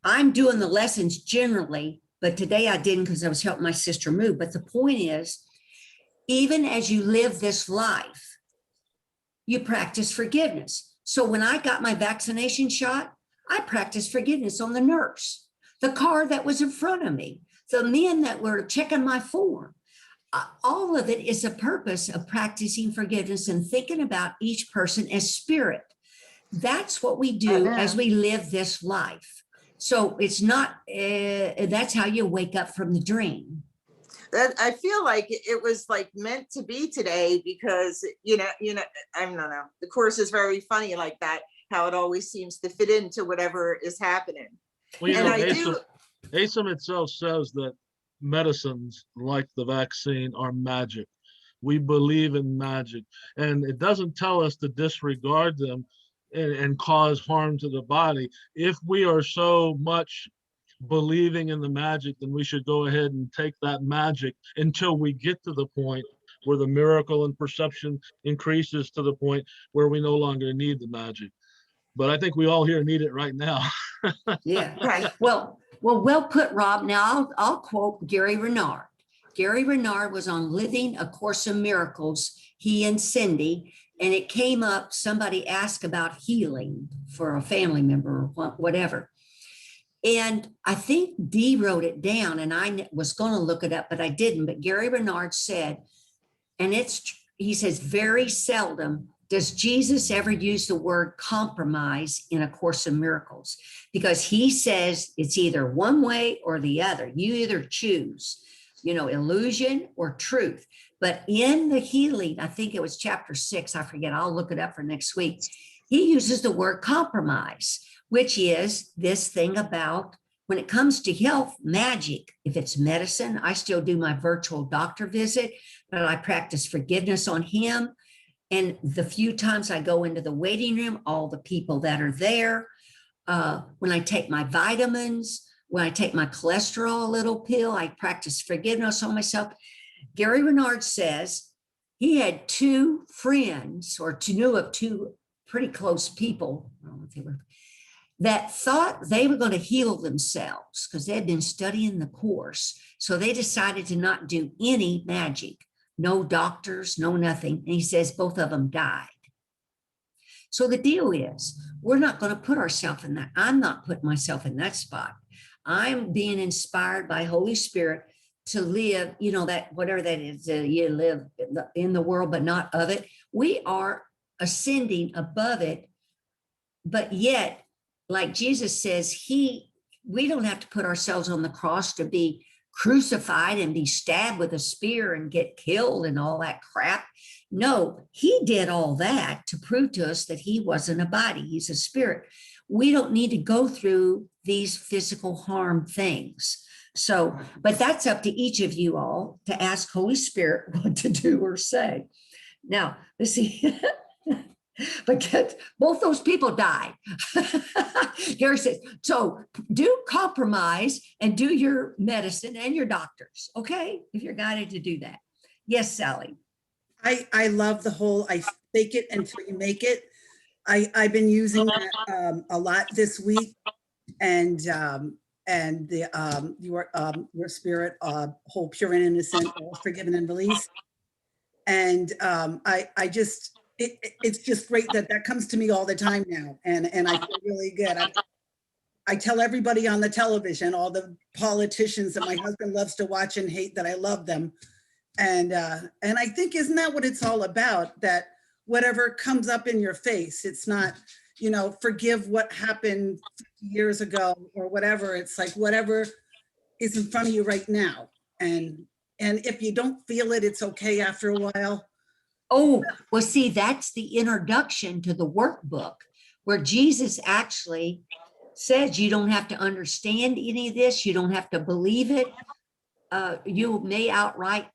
I'm doing the lessons generally, but today I didn't because I was helping my sister move. But the point is, even as you live this life, you practice forgiveness. So when I got my vaccination shot, I practiced forgiveness on the nurse, the car that was in front of me, the men that were checking my form. All of it is a purpose of practicing forgiveness and thinking about each person as spirit. That's what we do as we live this life. So it's not, that's how you wake up from the dream. That I feel like it was like meant to be today because, you know, I don't know. The course is very funny like that, how it always seems to fit into whatever is happening. Well, and I do. ASIM itself says that medicines like the vaccine are magic. We believe in magic, and it doesn't tell us to disregard them and cause harm to the body. If we are so much believing in the magic, then we should go ahead and take that magic until we get to the point where the miracle and perception increases to the point where we no longer need the magic. But I think we all here need it right now. Yeah. Right. Well, put, Rob. Now I'll quote Gary Renard. Gary Renard was on Living A Course in Miracles, he and Cindy, and it came up, somebody asked about healing for a family member or whatever. And I think Dee wrote it down, and I was going to look it up, but I didn't. But Gary Renard said, and he says, very seldom does Jesus ever use the word compromise in A Course in Miracles, because he says it's either one way or the other. You either choose, illusion or truth. But in the healing, I think it was chapter 6, I forget, I'll look it up for next week. he uses the word compromise, which is this thing about when it comes to health, magic. If it's medicine, I still do my virtual doctor visit, but I practice forgiveness on him. And the few times I go into the waiting room, all the people that are there, when I take my vitamins, when I take my cholesterol little pill, I practice forgiveness on myself. Gary Renard says he had two friends, or knew of two pretty close people, I don't know if they were, that thought they were going to heal themselves because they had been studying the course. So they decided to not do any magic, no doctors, no nothing. And he says both of them died. So the deal is, we're not going to put ourselves in that. I'm not putting myself in that spot. I'm being inspired by Holy Spirit to live, that whatever that is, you live in the world, but not of it. We are ascending above it, but yet, like Jesus says, we don't have to put ourselves on the cross to be crucified and be stabbed with a spear and get killed and all that crap. No, he did all that to prove to us that he wasn't a body, he's a spirit. We don't need to go through these physical harm things. So, but that's up to each of you all to ask Holy Spirit what to do or say. Now, let's see. But both those people died. Gary says, so do compromise and do your medicine and your doctors, okay? If you're guided to do that. Yes, Sally. I love the whole, I fake it until you make it. I've been using that a lot this week, and the your spirit, whole pure and innocent, all forgiven and released. And I just, it's just great that comes to me all the time now, and I feel really good. I tell everybody on the television, all the politicians that my husband loves to watch and hate, that I love them. And I think, isn't that what it's all about? That whatever comes up in your face, it's not, forgive what happened 50 years ago or whatever. It's like whatever is in front of you right now. And if you don't feel it, it's okay after a while. Oh, well, see, that's the introduction to the workbook where Jesus actually says you don't have to understand any of this. You don't have to believe it. You may outright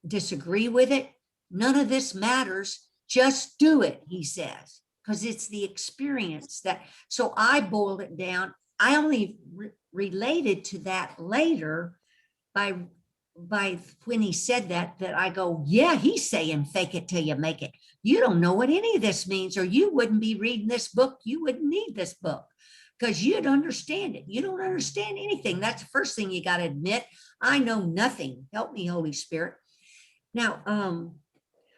disagree with it. None of this matters. Just do it, he says, because it's the experience that. So I boiled it down. I only related to that later by when he said that I go, yeah, he's saying fake it till you make it. You don't know what any of this means, or you wouldn't be reading this book. You wouldn't need this book because you'd understand it. You don't understand anything. That's the first thing you got to admit. I know nothing. Help me, Holy Spirit. Now,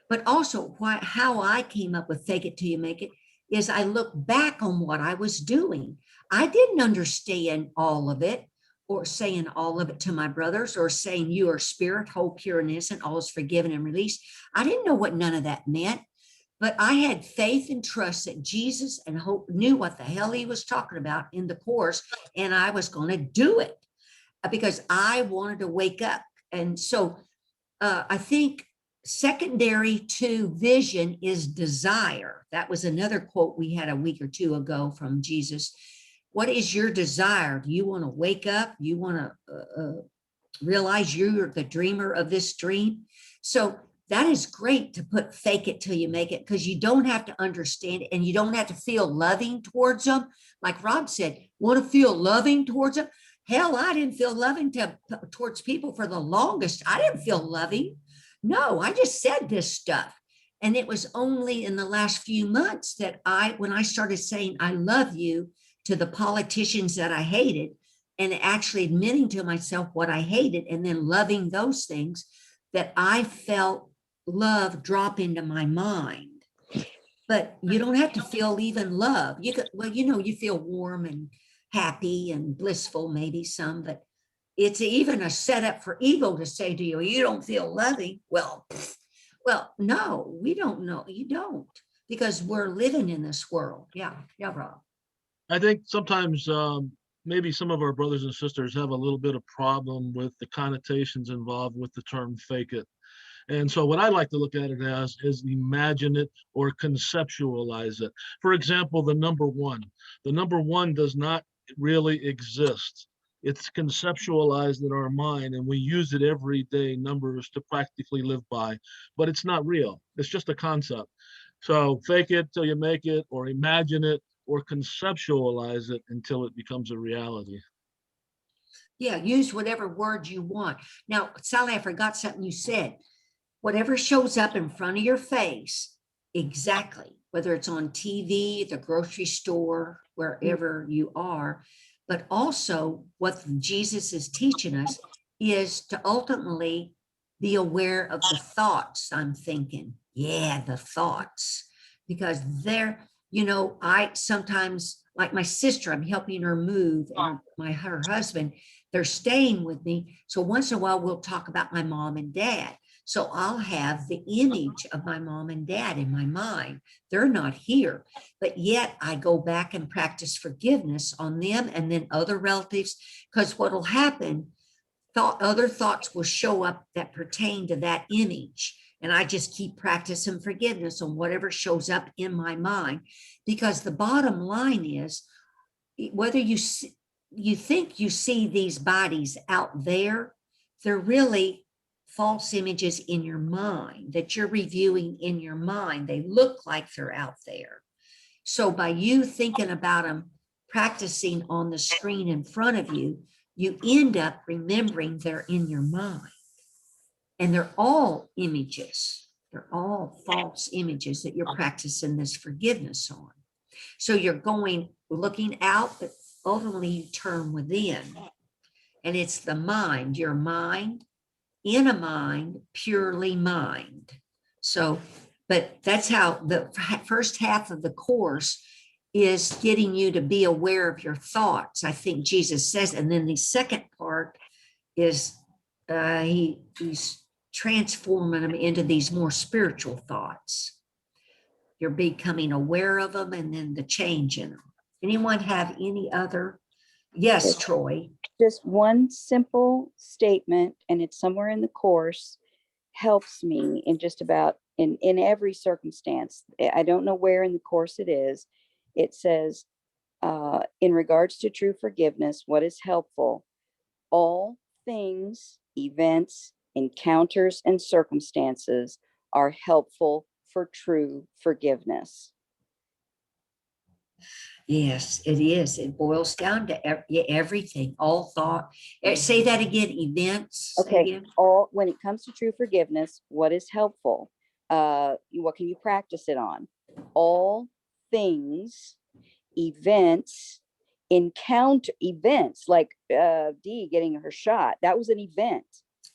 but also how I came up with fake it till you make it is I look back on what I was doing. I didn't understand all of it, or saying all of it to my brothers, or saying you are spirit, whole, pure, and innocent, all is forgiven and released. I didn't know what none of that meant, but I had faith and trust that Jesus and hope knew what the hell he was talking about in the course, and I was going to do it because I wanted to wake up. And so I think secondary to vision is desire. That was another quote we had a week or two ago from Jesus. What is your desire? Do you want to wake up? You want to realize you're the dreamer of this dream? So that is great to put fake it till you make it, because you don't have to understand it and you don't have to feel loving towards them. Like Rob said, want to feel loving towards them? Hell, I didn't feel loving towards people for the longest. I didn't feel loving. No, I just said this stuff. And it was only in the last few months that when I started saying, I love you to the politicians that I hated, and actually admitting to myself what I hated and then loving those things, that I felt love drop into my mind. But you don't have to feel even love. You could, well, you feel warm and happy and blissful, maybe some, but it's even a setup for ego to say to you, you don't feel loving. Well, no, we don't know. You don't, because we're living in this world. Yeah, Rob. I think sometimes maybe some of our brothers and sisters have a little bit of problem with the connotations involved with the term fake it. And so what I like to look at it as is imagine it or conceptualize it. For example, the number one. The number one does not really exist. It's conceptualized in our mind, and we use it every day, numbers to practically live by, but it's not real. It's just a concept. So fake it till you make it, or imagine it, or conceptualize it until it becomes a reality. Yeah, use whatever word you want. Now, Sally, I forgot something you said. Whatever shows up in front of your face, exactly, whether it's on TV, the grocery store, wherever you are, but also what Jesus is teaching us is to ultimately be aware of the thoughts I'm thinking. Yeah, the thoughts, because I sometimes, like my sister, I'm helping her move, and her husband, they're staying with me. So once in a while, we'll talk about my mom and dad. So I'll have the image of my mom and dad in my mind. They're not here, but yet I go back and practice forgiveness on them and then other relatives, because what will happen, other thoughts will show up that pertain to that image. And I just keep practicing forgiveness on whatever shows up in my mind, because the bottom line is, whether you think you see these bodies out there, they're really false images in your mind that you're reviewing in your mind. They look like they're out there. So by you thinking about them, practicing on the screen in front of you, you end up remembering they're in your mind. And they're all images. They're all false images that you're practicing this forgiveness on. So you're looking out, but ultimately you turn within. And it's the mind, your mind, in a mind, purely mind. So, but that's how the first half of the course is getting you to be aware of your thoughts, I think Jesus says. And then the second part is he's transforming them into these more spiritual thoughts. You're becoming aware of them and then the change in them. Anyone have any other? Yes, Troy. Just one simple statement, and it's somewhere in the course, helps me in just about in every circumstance. I don't know where in the course it is. It says, in regards to true forgiveness, what is helpful? All things, events, encounters, and circumstances are helpful for true forgiveness. Yes, it is. It boils down to everything, all thought. Say that again, events. Okay, again. when it comes to true forgiveness, what is helpful? What can you practice it on? All things, events, events like Dee getting her shot. That was an event.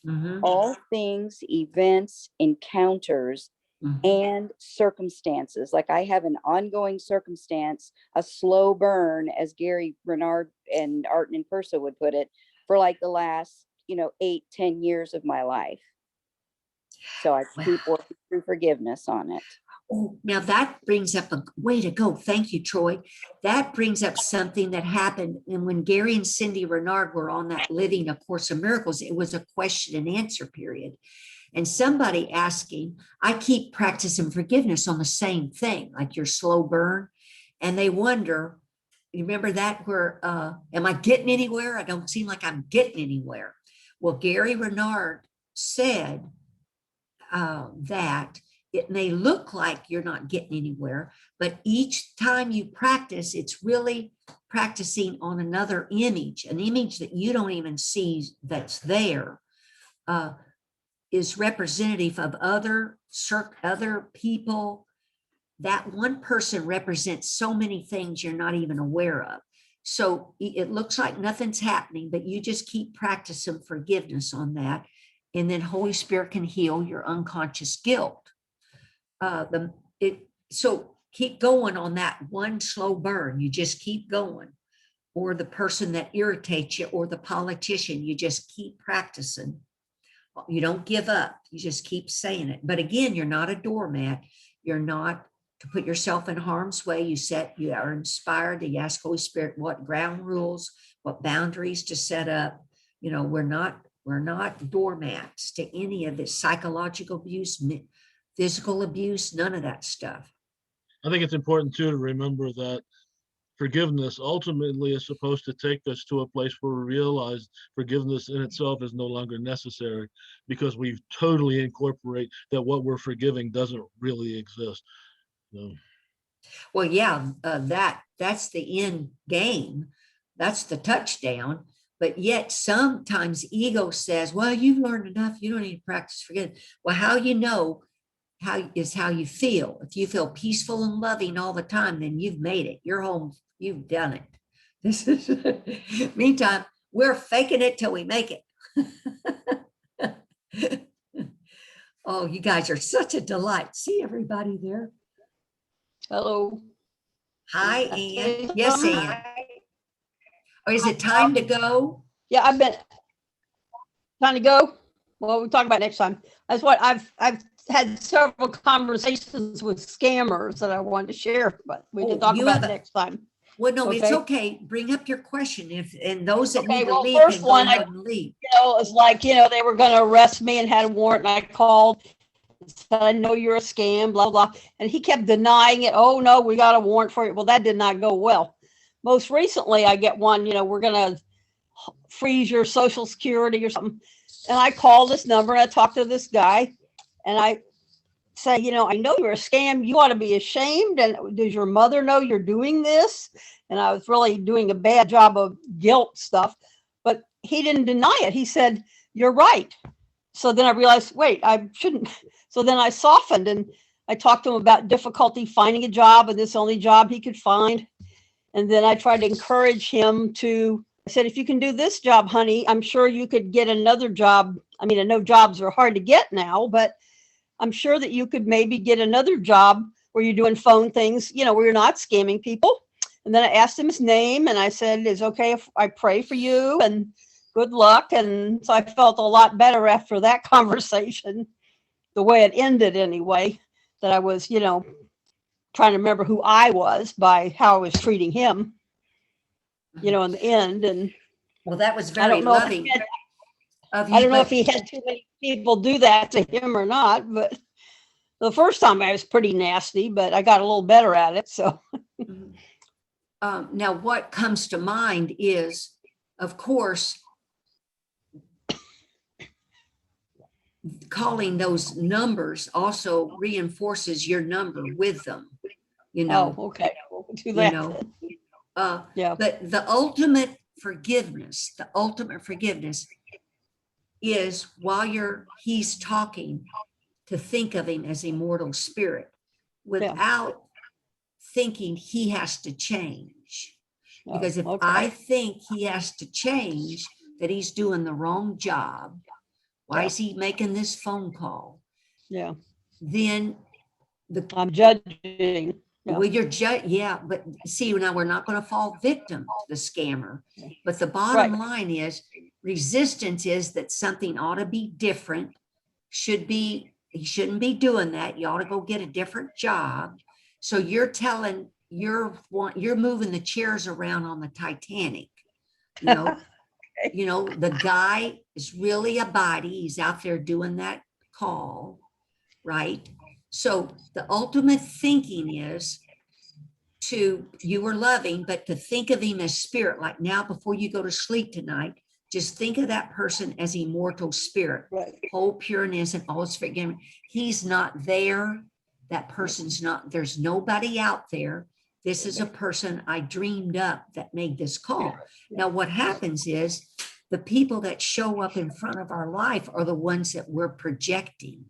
Mhm. All things, events, encounters, Mhm. and circumstances. Like I have an ongoing circumstance, a slow burn, as Gary Renard and Art and Persa would put it, for like the last 8-10 years of my life. So I keep working through forgiveness on it. Oh, now that brings up a way to go. Thank you, Troy. That brings up something that happened. And when Gary and Cindy Renard were on that Living A Course of Miracles, it was a question and answer period. And somebody asking, I keep practicing forgiveness on the same thing, like your slow burn. And they wonder, you remember that where, am I getting anywhere? I don't seem like I'm getting anywhere. Well, Gary Renard said that it may look like you're not getting anywhere, but each time you practice, it's really practicing on another image, an image that you don't even see that's there, is representative of other people. That one person represents so many things you're not even aware of. So it looks like nothing's happening, but you just keep practicing forgiveness on that. And then Holy Spirit can heal your unconscious guilt. So keep going on that one slow burn. You just keep going. Or the person that irritates you, or the politician, you just keep practicing. You don't give up. You just keep saying it. But again, you're not a doormat. You're not to put yourself in harm's way. You are inspired to ask Holy Spirit what ground rules, what boundaries to set up. We're not We're not doormats to any of this psychological abuse, physical abuse, none of that stuff. I think it's important too to remember that forgiveness ultimately is supposed to take us to a place where we realize forgiveness in itself is no longer necessary, because we totally incorporate that what we're forgiving doesn't really exist. So, Well, yeah, that's the end game. That's the touchdown. But yet sometimes ego says, well, you've learned enough. You don't need to practice forgiveness. Well, how you know how you feel. If you feel peaceful and loving all the time, then you've made it. You're home. You've done it. This is meantime, we're faking it till we make it. Oh, you guys are such a delight. See everybody there. Hello. Hi, Can I Ann. say Yes, something? Ann. Or is it time to go? Yeah, I've been trying to go. Well, we'll talk about it next time. That's what I've had several conversations with scammers that I wanted to share, but we Oh, can talk you about have it a- next time. Well, no, it's Okay. okay. Bring up your question and those that Okay, need to well, leave first can go one, ahead and leave. It's like, they were going to arrest me and had a warrant, and I called and said, I know you're a scam, blah, blah. And he kept denying it. Oh, no, we got a warrant for you. Well, that did not go well. Most recently, I get one, we're going to freeze your social security or something. And I called this number and I talked to this guy and I say, I know you're a scam. You ought to be ashamed. And does your mother know you're doing this? And I was really doing a bad job of guilt stuff, but he didn't deny it. He said, you're right. So then I realized, wait, I shouldn't. So then I softened and I talked to him about difficulty finding a job and this only job he could find. And then I tried to encourage him to, I said, if you can do this job, honey, I'm sure you could get another job. I mean, I know jobs are hard to get now, but I'm sure that you could maybe get another job where you're doing phone things, where you're not scamming people. And then I asked him his name and I said, is it okay if I pray for you and good luck? And so I felt a lot better after that conversation, the way it ended anyway, that I was, trying to remember who I was by how I was treating him, in the end. And Well, that was I very don't know if loving of I you, don't know if but he had too many people do that to him or not, but the first time I was pretty nasty, but I got a little better at it. So now what comes to mind is, of course, calling those numbers also reinforces your number with them, oh, okay, we'll do you that. know. then. Yeah, But the ultimate forgiveness is while he's talking, to think of him as immortal spirit without thinking he has to change. oh, Because if okay. I think he has to change, that he's doing the wrong job, why Yeah. is he making this phone call? Yeah, Then I'm judging. Yeah. well, yeah, but see, now we're not going to fall victim to the scammer. But the bottom line is resistance is that something ought to be different. He shouldn't be doing that. You ought to go get a different job. So you're moving the chairs around on the Titanic. The guy is really a body. He's out there doing that call, right? So the ultimate thinking is you were loving, but to think of him as spirit, like now before you go to sleep tonight, just think of that person as immortal spirit, Right. whole, pure, and innocent, always forgiven. He's not there. That person's not, there's nobody out there. This is a person I dreamed up that made this call. Now, what happens is the people that show up in front of our life are the ones that we're projecting.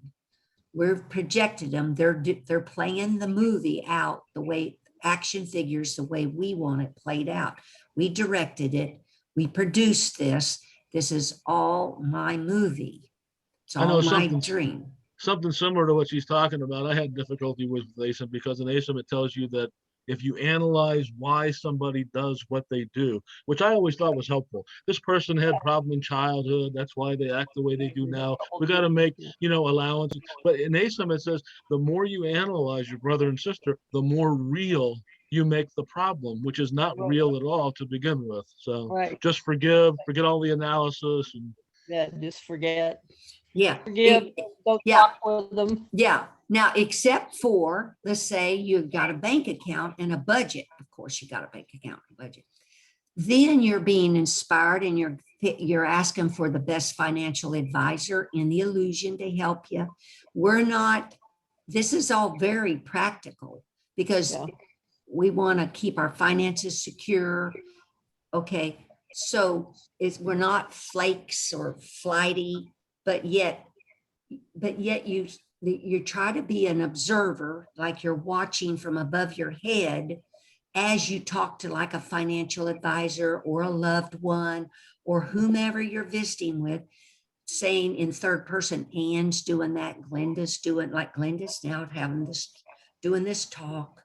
We've projected them. They're playing the movie out the way action figures, the way we want it played out. We directed it. We produced this. This is all my movie. It's I know all my something- dream. Something similar to what she's talking about. I had difficulty with ASIM because in ASIM it tells you that if you analyze why somebody does what they do, which I always thought was helpful. This person had a problem in childhood. That's why they act the way they do now. We got to make, allowances. But in ASIM, it says the more you analyze your brother and sister, the more real you make the problem, which is not real at all to begin with. So Right. just forget all the analysis and Yeah, just forget. Yeah. Forgive, it- don't yeah. talk with them. Yeah. Now, except for, let's say you've got a bank account and a budget. Of course, you got a bank account and budget. Then you're being inspired and you're asking for the best financial advisor in the illusion to help you. We're not, this is all very practical because Yeah. we want to keep our finances secure. Okay. So we're not flakes or flighty, but yet you try to be an observer, like you're watching from above your head as you talk to like a financial advisor or a loved one or whomever you're visiting with, saying in third person, Ann's doing that, Glenda's doing, like Glenda's now having this, doing this talk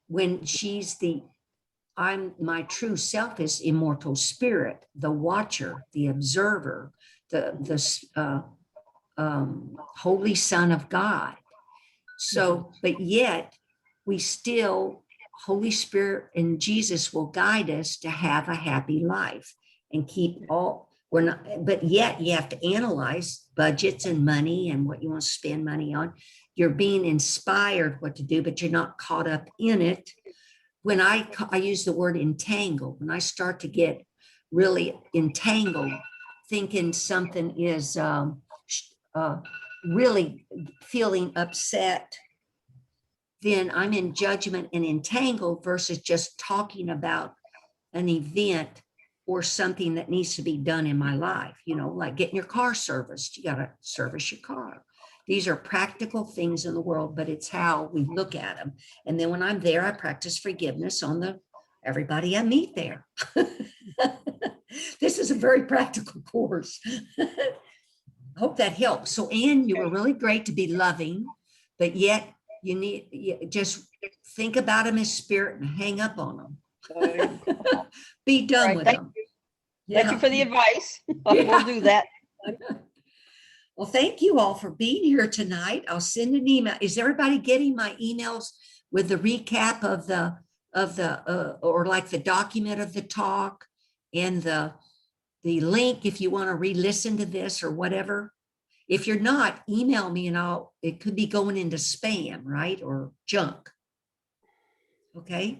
when she's my true self is immortal spirit, the watcher, the observer, the Holy Son of God. So, but yet we still, Holy Spirit and Jesus will guide us to have a happy life and keep all, we're not, but yet you have to analyze budgets and money and what you want to spend money on. You're being inspired what to do, but you're not caught up in it. When I use the word entangled, when I start to get really entangled, thinking something is really feeling upset, then I'm in judgment and entangled versus just talking about an event or something that needs to be done in my life, like getting your car serviced. You got to service your car. These are practical things in the world, but it's how we look at them. And then when I'm there, I practice forgiveness on everybody I meet there. This is a very practical course. Hope that helps. So, Ann, you were really great to be loving, but yet you just think about them as spirit and hang up on them. Be done Right, with thank them. Thank you for the advice. We'll Yeah. do that. Well, thank you all for being here tonight. I'll send an email. Is everybody getting my emails with the recap of the or like the document of the talk and the link if you want to re-listen to this or whatever? If you're not, email me and it could be going into spam, right? Or junk. Okay.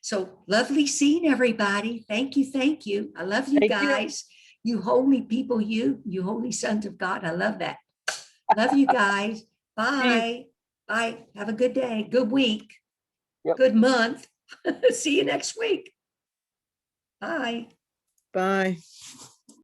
So lovely seeing everybody. Thank you. Thank you. I love you Thank you. guys. You holy people, you holy sons of God. I love that. Love you guys. Bye. Bye. Have a good day. Good week. Yep. Good month. See you next week. Bye. Bye.